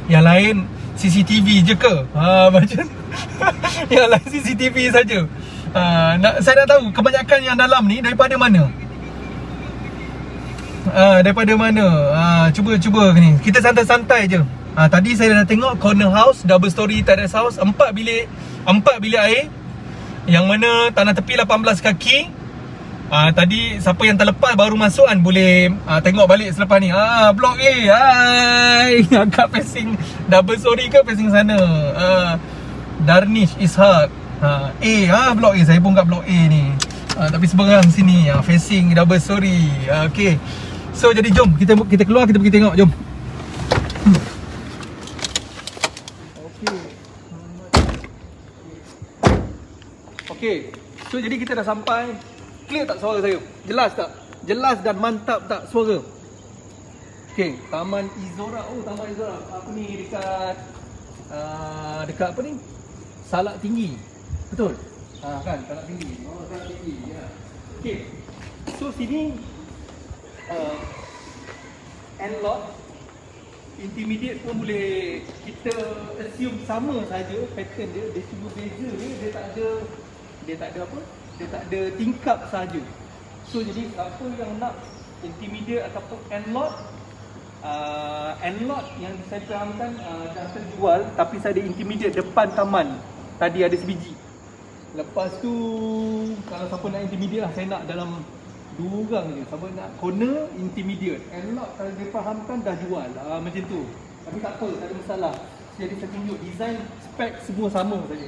lain CCTV je ke? Macam yang lain CCTV saja. Saya nak tahu kebanyakan yang dalam ni daripada mana? Cuba ni. Kita santai-santai je. Tadi saya dah tengok corner house, double story terrace house, 4 bilik air. Yang mana tanah tepi 18 kaki. Tadi siapa yang terlepas baru masuk kan, boleh tengok balik selepas ni. Blok A. Hai. Agak facing double story ke facing sana? Darnish Ishak. Blok A. Saya pun kat blok A ni. Tapi seberang sini facing double story. Okay. So jadi jom kita keluar, kita pergi tengok. Jom. Okay. So jadi kita dah sampai. Clear tak suara saya? Jelas tak? Jelas dan mantap tak suara? Okay, Taman Izora. Taman Izora. Apa ni dekat apa ni? Salak Tinggi. Betul? Kan, Salak Tinggi. Salak Tinggi. Ya. Okay. So sini Enlot. Intermediate pun boleh kita assume sama saja pattern dia. Dia cuma beza dia tak ada apa? Dia tak ada tingkap saja. So jadi apa yang nak intermediate ataupun Enlot, Enlot yang saya fahamkan dah terjual, tapi saya ada intermediate depan taman. Tadi ada sebiji. Lepas tu kalau siapa nak intermediate lah, saya nak dalam 2 orang je. Siapa nak corner intermediate. Enlot kalau dia fahamkan dah jual macam tu. Tapi tak apa, tak ada masalah. Jadi saya tunjuk design, spek semua sama saja.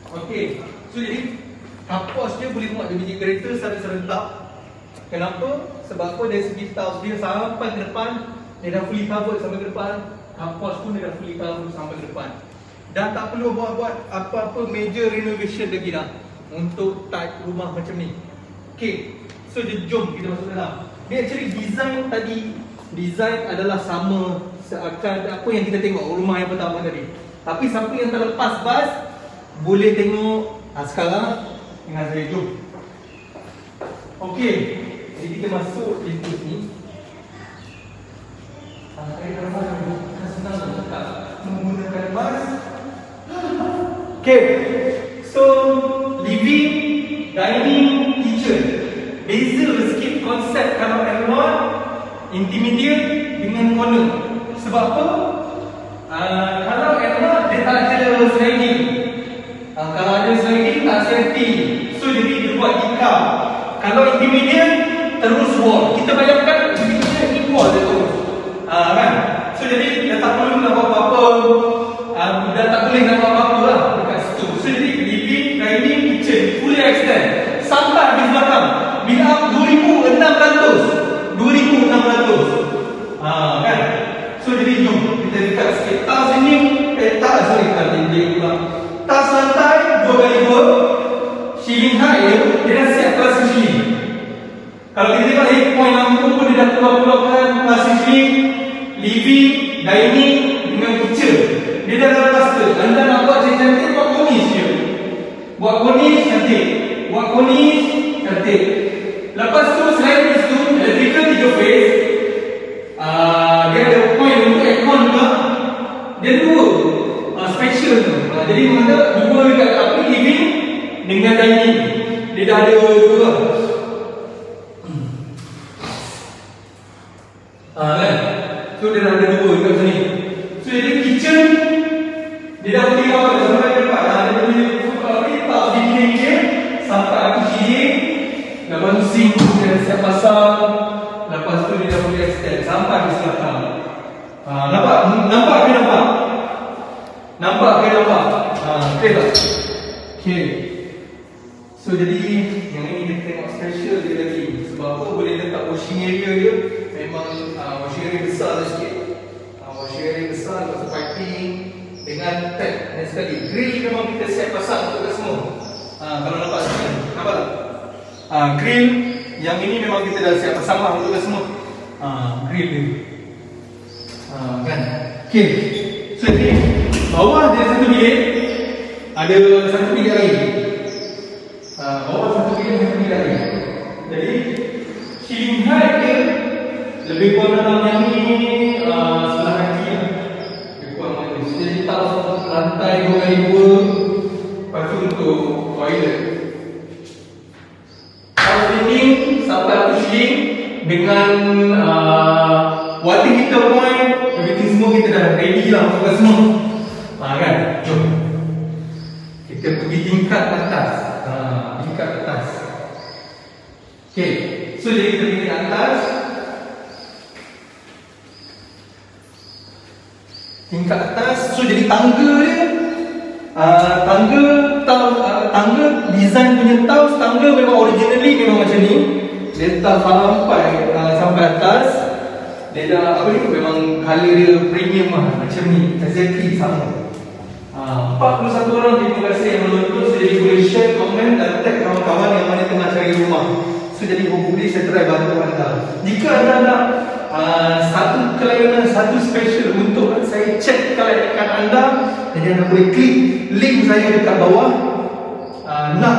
Okey, so jadi kampus dia boleh muat dia biji kereta secara serentak. Kenapa? Sebab apa? Dari segi tiles dia sampai ke depan, dia dah fully covered sampai ke depan. Kampus pun dia dah fully covered sampai ke depan. Dan tak perlu buat apa-apa major renovation lagi dah untuk type rumah macam ni. Okey, so jom kita masuk dalam. Dia actually design tadi, design adalah sama seakan apa yang kita tengok rumah yang pertama tadi. Tapi siapa yang terlepas bas boleh tengok sekarang dengan saya. Jom. Okey, jadi kita masuk pintu ni. Saya akan senang untuk menggunakan bas. Okey, so living, dining, kitchen. Beza sikit konsep kalau Enlot intermediate dengan corner. Sebab apa? Kalau Enlot dia tak ada sliding. Kalau ada sliding tak safety. So jadi dia buat tikar. Kalau intermediate terus wall. Kita bayangkan ini wall dia terus. Kan? So jadi dah tak perlu nak buat apa-apa. Dah tak boleh nak buat apa-apa lah dekat situ. So jadi living, dining, kitchen fully extend sampai habis belakang. Build up 2,600. 2,600. Kan? So jadi jom kita dekat sikit. Tas ini tas lantai 2x2. Ceiling height dia dah siap kelas ceiling. Kalau kita tengok 8.60 pun dia dah keluar-keluarkan kelas ceiling, living, dining dengan kitchen. Dia dah lepas tu. Anda nak buat cantik, buat cornice je. Buat cornice cantik. Buat cornice cantik. Lepas tu selain itu electrical 3 phase. Dia ada point untuk aircon juga. Dia dua special tu. Jadi mana dua dekat api living dengan dining. Dia dah ada dua. Kan? So dia dah ada dua dekat sini. So jadi kitchen dia dah boleh apa? Sampai dapat. Dia boleh tak dinding dia sampai api ceiling. Lepas tu sink dia dah siap pasang. Lepas tu dia dah boleh extend sampai di selatan. Nampak? Nampak ke nampak? Nampak ke nampak? Clear tak? Okay. So jadi yang ini kita tengok special dia lagi. Sebab apa boleh letak washing area dia. Memang washing area besar sikit. Washing area besar, lepas tu piping dengan tap dan sekali. Grill memang kita siap pasang untuk kat semua. Kalau nampak sini, nampak tak? Grill yang ini memang kita dah siap pasang lah untuk kat semua. Grill dia. Kan? Okay. So ni bawah dia satu bilik. Ada satu bilik lagi. Bawah satu bilik lagi. Jadi ceiling height dia lebih kurang dalam yang ni sebelah kaki lah. Lebih kurang macam ni. Jadi tak lantai 2x2. Lepas tu untuk toilet. House cleaning sampai atas ceiling dengan water heater point. Everything semua kita dah ready lah untuk semua. Kan? Jom kita pergi tingkat atas. Tingkat atas. Okay. So jadi kita pergi atas. Tingkat atas. So jadi tangga dia tangga design punya tiles. Tangga memang originally memang macam ni. Dia tak sampai atas. Dia dah apa ni, memang colour dia premium lah. Macam ni, exactly sama. 41 orang, terima kasih yang menonton. So jadi boleh share, komen dan tag kawan-kawan yang mana tengah cari rumah. So jadi hopefully saya try bantu anda. Jika anda nak satu kelayanan, satu special untuk saya check kelayakan anda, jadi anda boleh klik link saya dekat bawah. Nak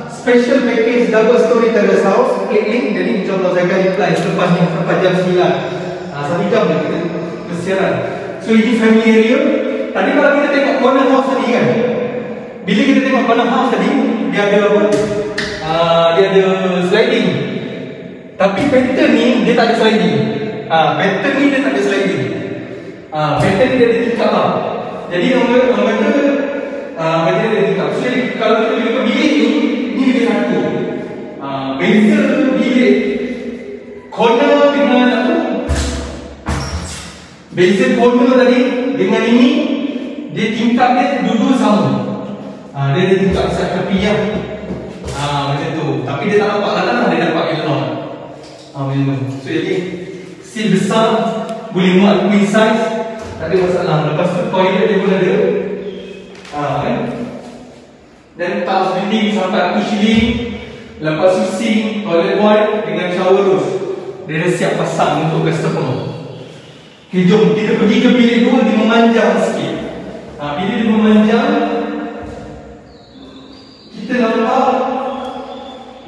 special package double story terrace house, klik link. Jadi insyaAllah saya akan reply selepasnya sampai jam 9. 1 jam dah kita bersiaran. So ini family area. Tadi kalau kita tengok corner house tadi kan, bila kita tengok corner house tadi, dia ada apa? Dia ada sliding. Tapi pattern ni dia tak ada sliding. Pattern ni dia tak ada sliding. Pattern ni dia ada tingkap lah. Jadi orang kata dia ada tingkap. So jadi kalau kita pergi ke bilik ni, ni bilik satu. Beza bilik corner dengan apa? Beza corner tadi dengan ini, dia tingkap dia dua-dua sama. Dia ada tingkap satu tepi lah. Macam tu. Tapi dia tak nampak lah, dia nampak elok. Macam tu. So jadi seal besar, boleh muat queen size, tak ada masalah. Lepas tu toilet dia pun ada. Kan? Dan tiles dinding sampai api ceiling. Lepas tu sink, toilet boy dengan shower roof. Dia dah siap pasang untuk customer. Okay, jom kita pergi ke bilik 2. Dia memanjang sikit. Bila dia memanjang, kita nampak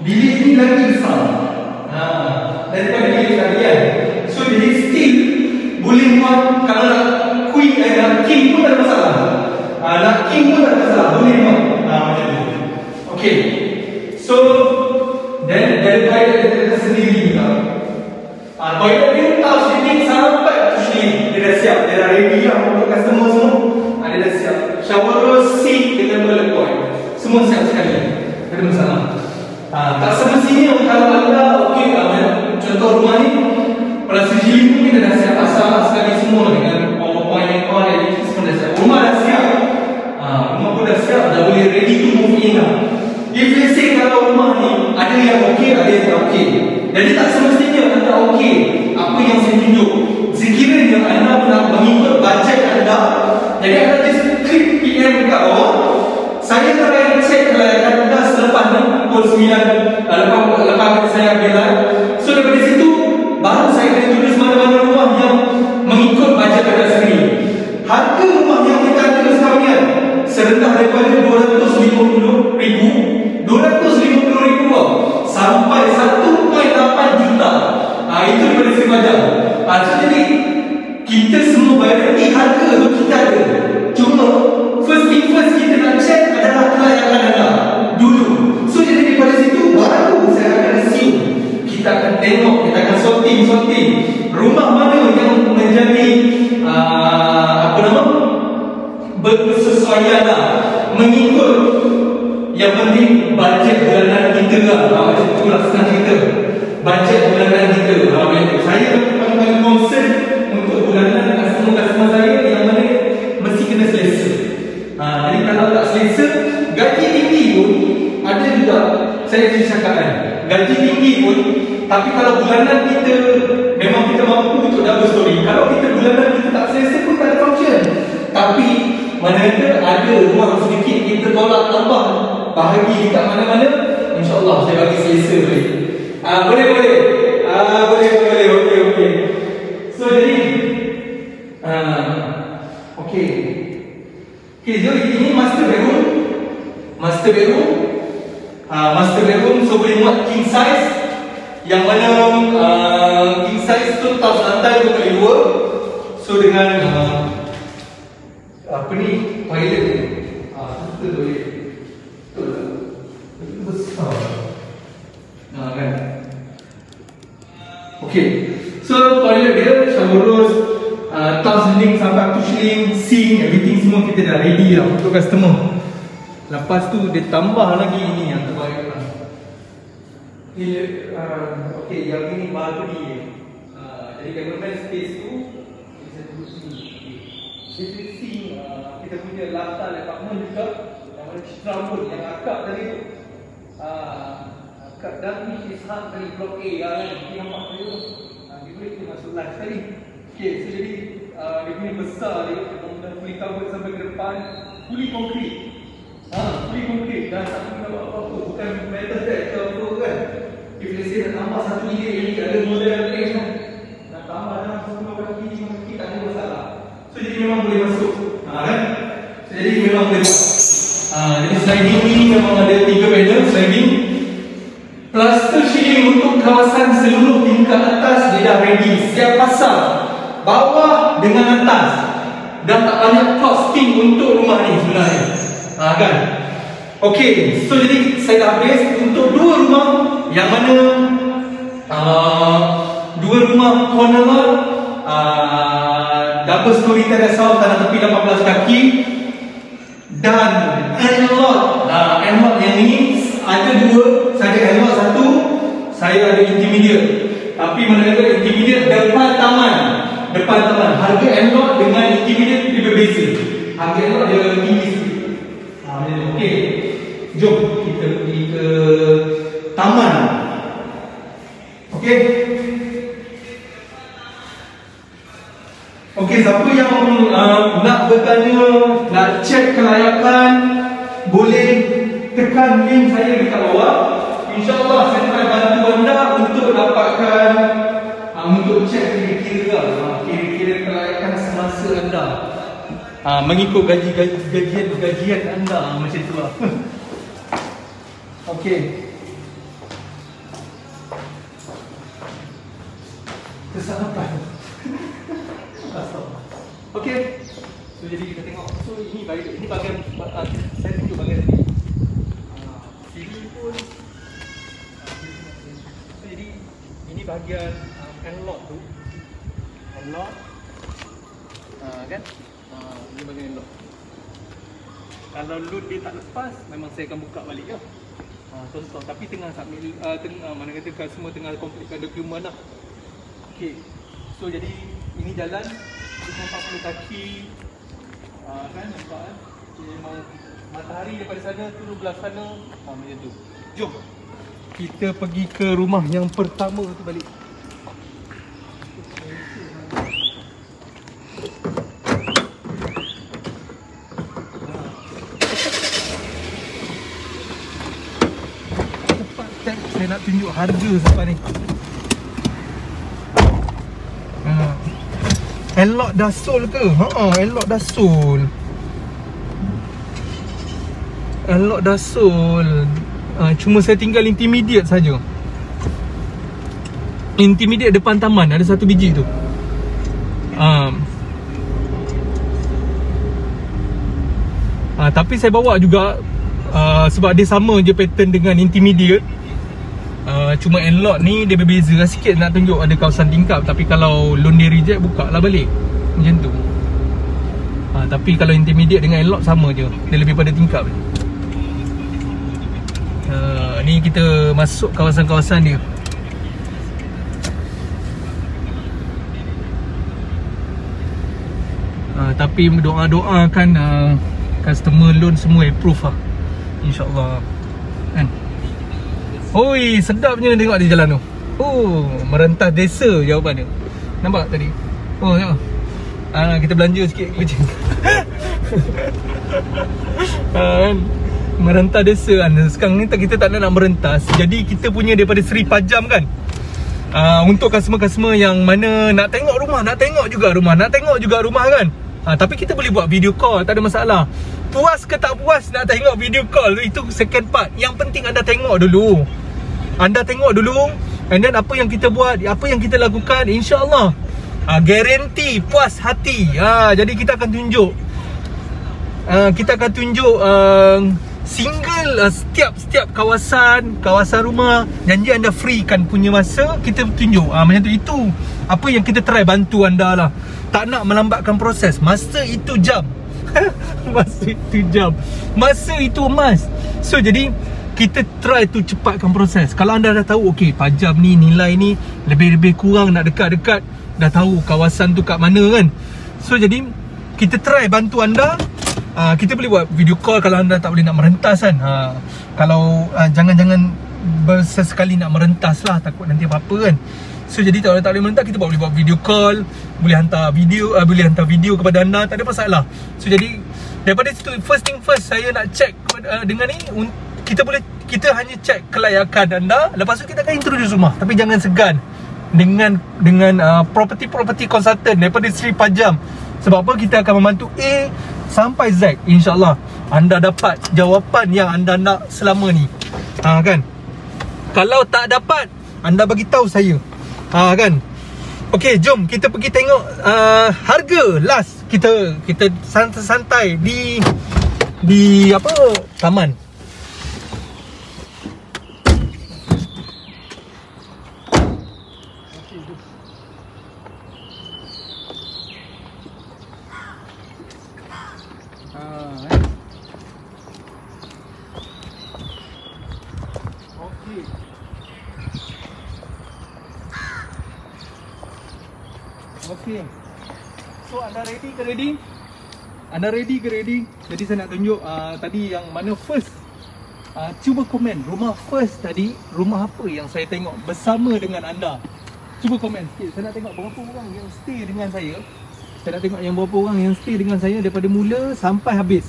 bilik ni lagi besar daripada bilik tadi kan. So jadi still boleh muat. Kalau nak queen, nak king pun tak ada masalah. Nak king pun tak ada masalah, boleh muat. Macam tu. Okay. So dan dari toilet dia sendiri juga. Toilet ni tiles dinding sampai dia dah siap, dia dah ready lah untuk customer semua. Dia dah siap. Shower, sink dengan toilet boy, semua siap sekali. Tak ada masalah. Tak semestinya kalau anda okey, contoh terendah daripada 250,000 tau, sampai 1.8 juta. Itu daripada Seri Pajang. So jadi kita semua variety harga tu kita ada. Cuma first thing first kita nak check adalah kelayakan anda dulu. So jadi daripada situ baru saya akan assume, kita akan tengok, kita akan sorting rumah mana yang menjadi bersesuaian lah, mengikut yang penting bajet bulanan kita lah. Macam tu lah senang cerita, bajet bulanan kita. Saya paling concern untuk bulanan customer saya yang mana mesti kena selesa. Jadi kalau tak selesa, gaji tinggi pun ada juga. Saya cakap kan, gaji tinggi pun, tapi kalau bulanan kita memang kita mampu untuk double story, kalau kita bulanan kita tak selesa pun tak ada function. Tapi mana ada rumah sedikit kita tolak tambah bahagi dekat mana-mana, InsyaAllah saya bagi selesa boleh. Boleh. Okey. So jadi okey, jom ini master bedroom. Master bedroom so boleh muat king size, yang mana king size tu tas lantai 2x2. So dengan apa ni, toilet ni betul toilet, betul lah, betul besar kan. Okay, so toilet dia shower rose, tub link sampai push link, sink, everything semua kita dah ready lah untuk customer. Lepas tu dia tambah lagi ini yang terbaik lah. Okay, yang ini balcony. Jadi cameraman space tu bisa duduk sini. Kita punya lifestyle apartment juga, yang mana citra pun yang akak tadi tu, akak dah ni Ishak dari blok A kan, kita nampak tadi tu. Dia boleh kita masuk live sekali. Okay, so jadi dia punya besar dia, kemudian fully covered sampai ke depan, fully concrete. Fully concrete, dan tak kena buat apa-apa, bukan metal deck ke apa kan. If let's say nak tambah satu bilik ni, ada model lain kan, nak tambah dalam 10 kaki tak ada masalah. So jadi memang boleh masuk kan? So, jadi memang boleh buat. Jadi sliding ni memang ada 3 panel sliding. Plaster shading untuk kawasan seluruh tingkat atas dia dah ready, siap pasang. Bawah dengan atas dah tak banyak costing untuk rumah ni sebenarnya. Kan? Okay, so jadi saya dah habis untuk 2 rumah, yang mana 2 rumah corner lot, double story terrace house, tanah tepi 18 kaki, dan end-lot. End-lot yang ini ada 2, saya ada end-lot 1, saya ada intermediate. Tapi mana ada intermediate depan taman. Harga end-lot dengan intermediate dia berbeza. Harga end-lot dia tinggi sikit. Okey, jom kita pergi ke taman. Okey. Okey, siapa yang nak bertanya, nak cek kelayakan, boleh tekan link saya dekat bawah. InsyaAllah saya akan bantu anda untuk dapatkan, untuk cek kira-kira kelayakan semasa anda, mengikut gajian anda, macam tu lah. Okey, kesabaran. Okey, so jadi kita tengok. So ini bahagian saya tunjuk bahagian sini. Sini pun so jadi ini bahagian end-lot tu. End-lot kan? Ini bahagian end-lot. Kalau load dia tak lepas, memang saya akan buka balik lah. Contoh, tapi tengah submit, mana kata customer tengah completekan dokumen lah. Okey, so jadi ini jalan 40 kaki, kan nampak kan? Memang matahari daripada sana turun belah sana, macam tu. Jom kita pergi ke rumah yang pertama tu balik. Cepat, saya nak tunjuk harga sampai ni. End-lot dah sold ke? End-lot dah sold. Unlock dah sold. Cuma saya tinggal intermediate saja. Intermediate depan taman ada satu biji tu. Tapi saya bawa juga sebab dia sama je pattern dengan intermediate. Cuma N-Lock ni dia berbeza sikit, nak tunjuk ada kawasan tingkap. Tapi kalau loan dia reject, buka lah balik macam tu. Tapi kalau intermediate dengan N-Lock sama je, dia lebih pada tingkap. Ni kita masuk kawasan-kawasan dia. Tapi doa-doakan customer loan semua approve lah, InsyaAllah kan. Oi, sedapnya tengok di jalan tu. Oh, merentas desa jawapan dia. Nampak tadi? Oh, tengok. Kita belanja sikit kucing. Kan? Merentas desa kan. Sekarang ni kita tak nak merentas. Jadi kita punya daripada Seri Pajam kan. Untuk customer-customer yang mana nak tengok rumah, nak tengok juga rumah, nak tengok juga rumah kan. Tapi kita boleh buat video call, tak ada masalah. Puas ke tak puas nak tengok video call tu, itu second part. Yang penting anda tengok dulu. Anda tengok dulu. And then apa yang kita buat, apa yang kita lakukan, InsyaAllah guarantee puas hati. Jadi kita akan tunjuk single setiap kawasan rumah. Janji anda free kan punya masa, kita tunjuk macam tu. Itu apa yang kita try bantu anda lah. Tak nak melambatkan proses. Masa itu jam. Masa itu jam. Masa itu emas. So jadi kita try tu cepatkan proses. Kalau anda dah tahu okey, pajam ni nilai ni lebih kurang nak dekat-dekat, dah tahu kawasan tu kat mana kan. So jadi kita try bantu anda. Kita boleh buat video call kalau anda tak boleh nak merentas kan. Kalau jangan sesekali nak merentas lah, takut nanti apa-apa kan. So jadi kalau tak boleh merentas, kita boleh buat video call, boleh hantar video kepada anda, tak ada masalah. So jadi daripada situ, first thing first, saya nak check dengan ni. Kita hanya check kelayakan anda. Lepas tu kita akan introduce rumah. Tapi jangan segan dengan property consultant daripada Seri Pajam. Sebab apa? Kita akan membantu A sampai Z. InsyaAllah anda dapat jawapan yang anda nak selama ni. Kan? Kalau tak dapat, anda bagi tahu saya. Kan? Okey, jom kita pergi tengok harga last. Kita santai-santai di apa? Taman. Okey. So anda ready ke ready? Anda ready ke ready? Jadi saya nak tunjuk tadi yang mana first. Cuba komen rumah first tadi, rumah apa yang saya tengok bersama dengan anda. Cuba komen sikit. Saya nak tengok berapa orang yang stay dengan saya. Saya nak tengok yang berapa orang yang stay dengan saya daripada mula sampai habis.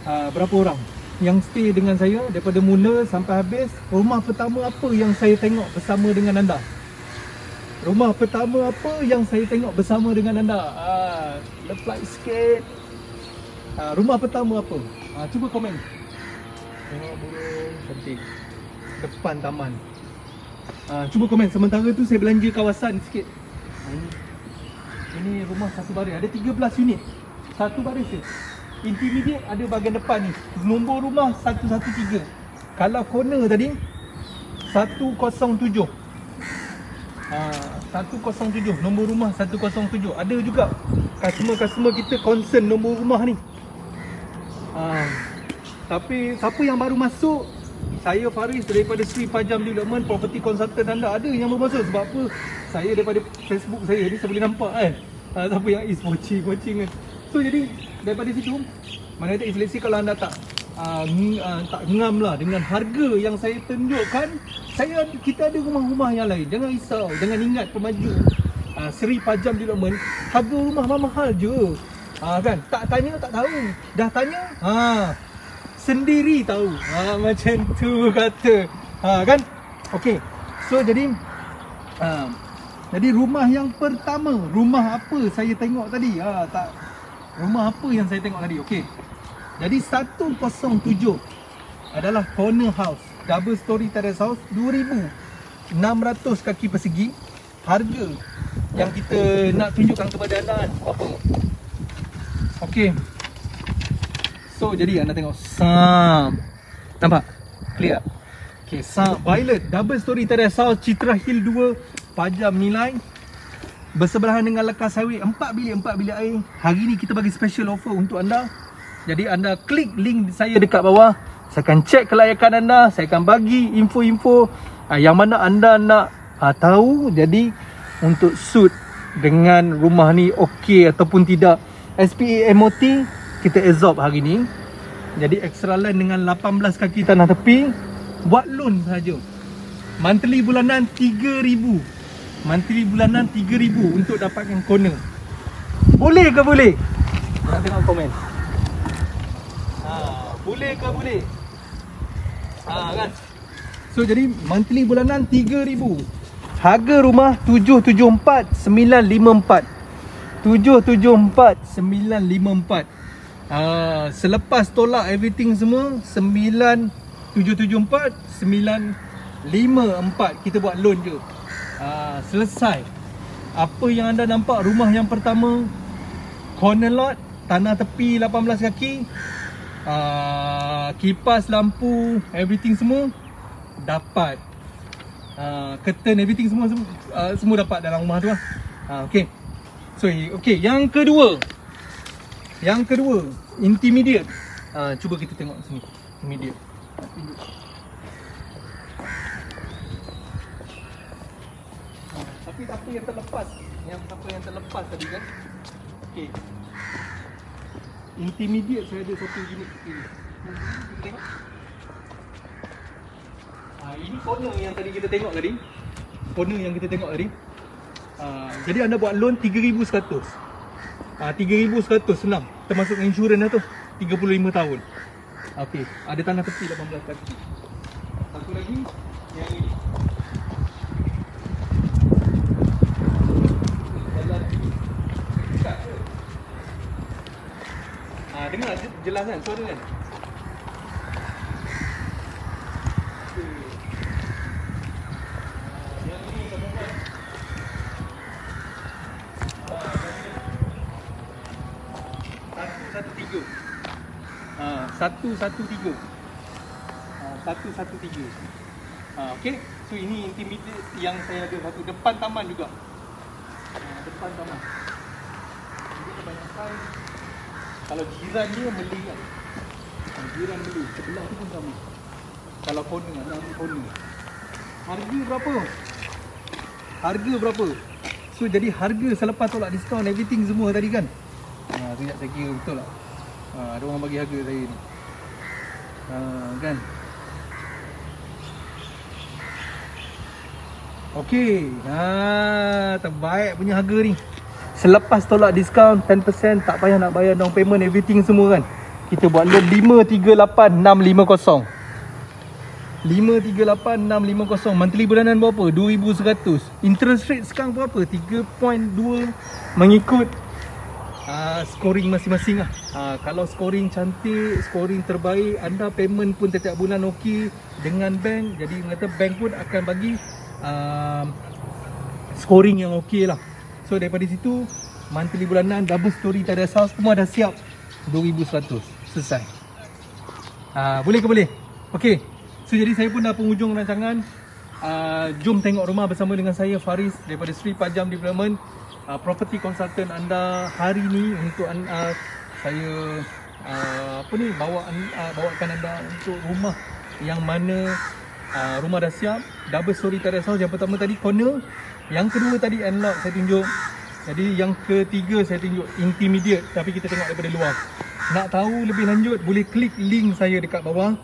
Berapa orang yang stay dengan saya daripada mula sampai habis. Rumah pertama apa yang saya tengok bersama dengan anda? Rumah pertama apa yang saya tengok bersama dengan anda? Left light sikit. Rumah pertama apa? Cuba komen. Tengok burung cantik depan taman. Cuba komen. Sementara tu saya belanja kawasan sikit. Ini rumah satu baris. Ada 13 unit. Satu baris je. Intermediate ada bahagian depan ni. Nombor rumah 113. Kalau corner tadi 107. 107, nombor rumah 107. Ada juga customer kita concern nombor rumah ni. Tapi siapa yang baru masuk, saya Faris daripada Seri Pajam Development, property consultant anda. Ada yang baru masuk. Sebab apa? Saya daripada Facebook saya ni, saya boleh nampak kan siapa yang is watching kan. So jadi daripada situ, mana tak inflasi kalau anda tak ngam lah dengan harga yang saya tunjukkan. Kita ada rumah-rumah yang lain. Jangan risau, jangan ingat pemaju Seri Pajam Development harga rumah mahal je. Kan? Tak tanya tak tahu. Dah tanya sendiri tahu. Macam tu kata. Kan? Okey. So jadi rumah yang pertama, rumah apa saya tengok tadi? Rumah apa yang saya tengok tadi? Okey. Jadi 107 adalah corner house, double story terrace house, 2,600 kaki persegi. Harga yang kita nak tunjukkan kepada anda apa? Okey. So jadi anda tengok nampak? Clear? Okey, Violet double story terrace house, Citra Hill 2, pajam nilai bersebelahan dengan lekas highway, 4 bilik air. Hari ni kita bagi special offer untuk anda. Jadi anda klik link saya dekat bawah. Saya akan cek kelayakan anda, saya akan bagi info-info yang mana anda nak tahu. Jadi untuk suit dengan rumah ni okey ataupun tidak. SPA MOT kita absorb hari ni. Jadi extra land dengan 18 kaki tanah tepi, buat loan saja. Monthly bulanan 3,000. Monthly bulanan 3,000 untuk dapatkan corner. Boleh ke boleh? Nak tengok komen. Boleh ke boleh? Kan? So jadi monthly bulanan 3,000. Harga rumah 774,954. 774,954. Selepas tolak everything semua 774,954. Kita buat loan je. Selesai. Apa yang anda nampak, rumah yang pertama, corner lot, tanah tepi 18 kaki, kipas, lampu, everything semua dapat. Curtain, everything semua dapat dalam rumah tu lah. Okay. So okay, yang kedua, intermediate. Cuba kita tengok sini, intermediate. Tapi apa yang terlepas? Apa yang terlepas tadi kan? Okay. Intermediate saya ada satu unit ini. Kita tengok. Ini corner yang tadi kita tengok tadi. Jadi anda buat loan 3,100. 3,100 senang. Termasuk insurans dah tu. 35 tahun. Okey, ada tanah tepi 18 kaki. Satu lagi yang ini. Dengar jelas kan suara kan? Yang ini teman-teman. 113. 113. Okey. So ini intermediate yang saya ada satu depan taman juga. Depan taman. Jadi kebanyakan kalau jiran dia beli kan. Jiran beli. Sebelah tu pun sama. Kalau corner, nak ambil corner. Harga berapa? So jadi harga selepas tolak diskaun everything semua tadi kan. Sekejap saya kira betul lah. Ada orang bagi harga saya ni. Kan. Okey. Terbaik punya harga ni. Selepas tolak diskaun 10%, tak payah nak bayar down payment, everything semua kan. Kita buat loan 538,650. 538,650. Monthly bulanan berapa? 2,100. Interest rate sekarang berapa? 3.2 mengikut scoring masing-masing lah. Kalau scoring cantik, scoring terbaik, anda payment pun setiap bulan okey dengan bank. Jadi kata bank pun akan bagi scoring yang okey lah. So daripada situ, monthly bulanan, double story, terrace house, semua dah siap. 2,100. Selesai. Boleh ke boleh? Okey. So jadi saya pun dah penghujung rancangan. Jom tengok rumah bersama dengan saya, Faris, daripada Sri Pajam Development. Property consultant anda hari ni untuk saya bawakan anda untuk rumah yang mana rumah dah siap, double story terrace house. Yang pertama tadi corner, yang kedua tadi end-lot saya tunjuk. Jadi yang ketiga saya tunjuk intermediate, tapi kita tengok daripada luar. Nak tahu lebih lanjut boleh klik link saya dekat bawah.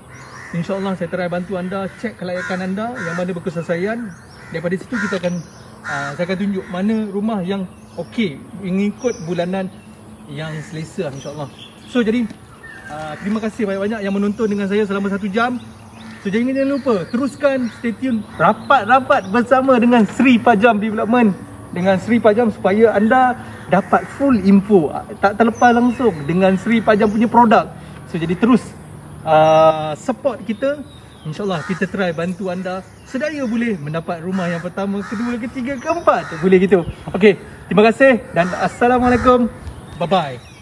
InsyaAllah saya try bantu anda, cek kelayakan anda yang mana berkesesuaian. Daripada situ kita akan saya akan tunjuk mana rumah yang okey mengikut bulanan yang selesa, insyaAllah. So jadi terima kasih banyak-banyak yang menonton dengan saya selama 1 jam. So jangan lupa teruskan stay tune rapat-rapat bersama dengan Sri Pajam Development, dengan Sri Pajam, supaya anda dapat full info, tak terlepas langsung dengan Sri Pajam punya produk. So jadi terus support kita. InsyaAllah kita try bantu anda sedaya boleh mendapat rumah yang pertama, kedua, ketiga, keempat. Boleh gitu. Okey, terima kasih dan Assalamualaikum. Bye-bye.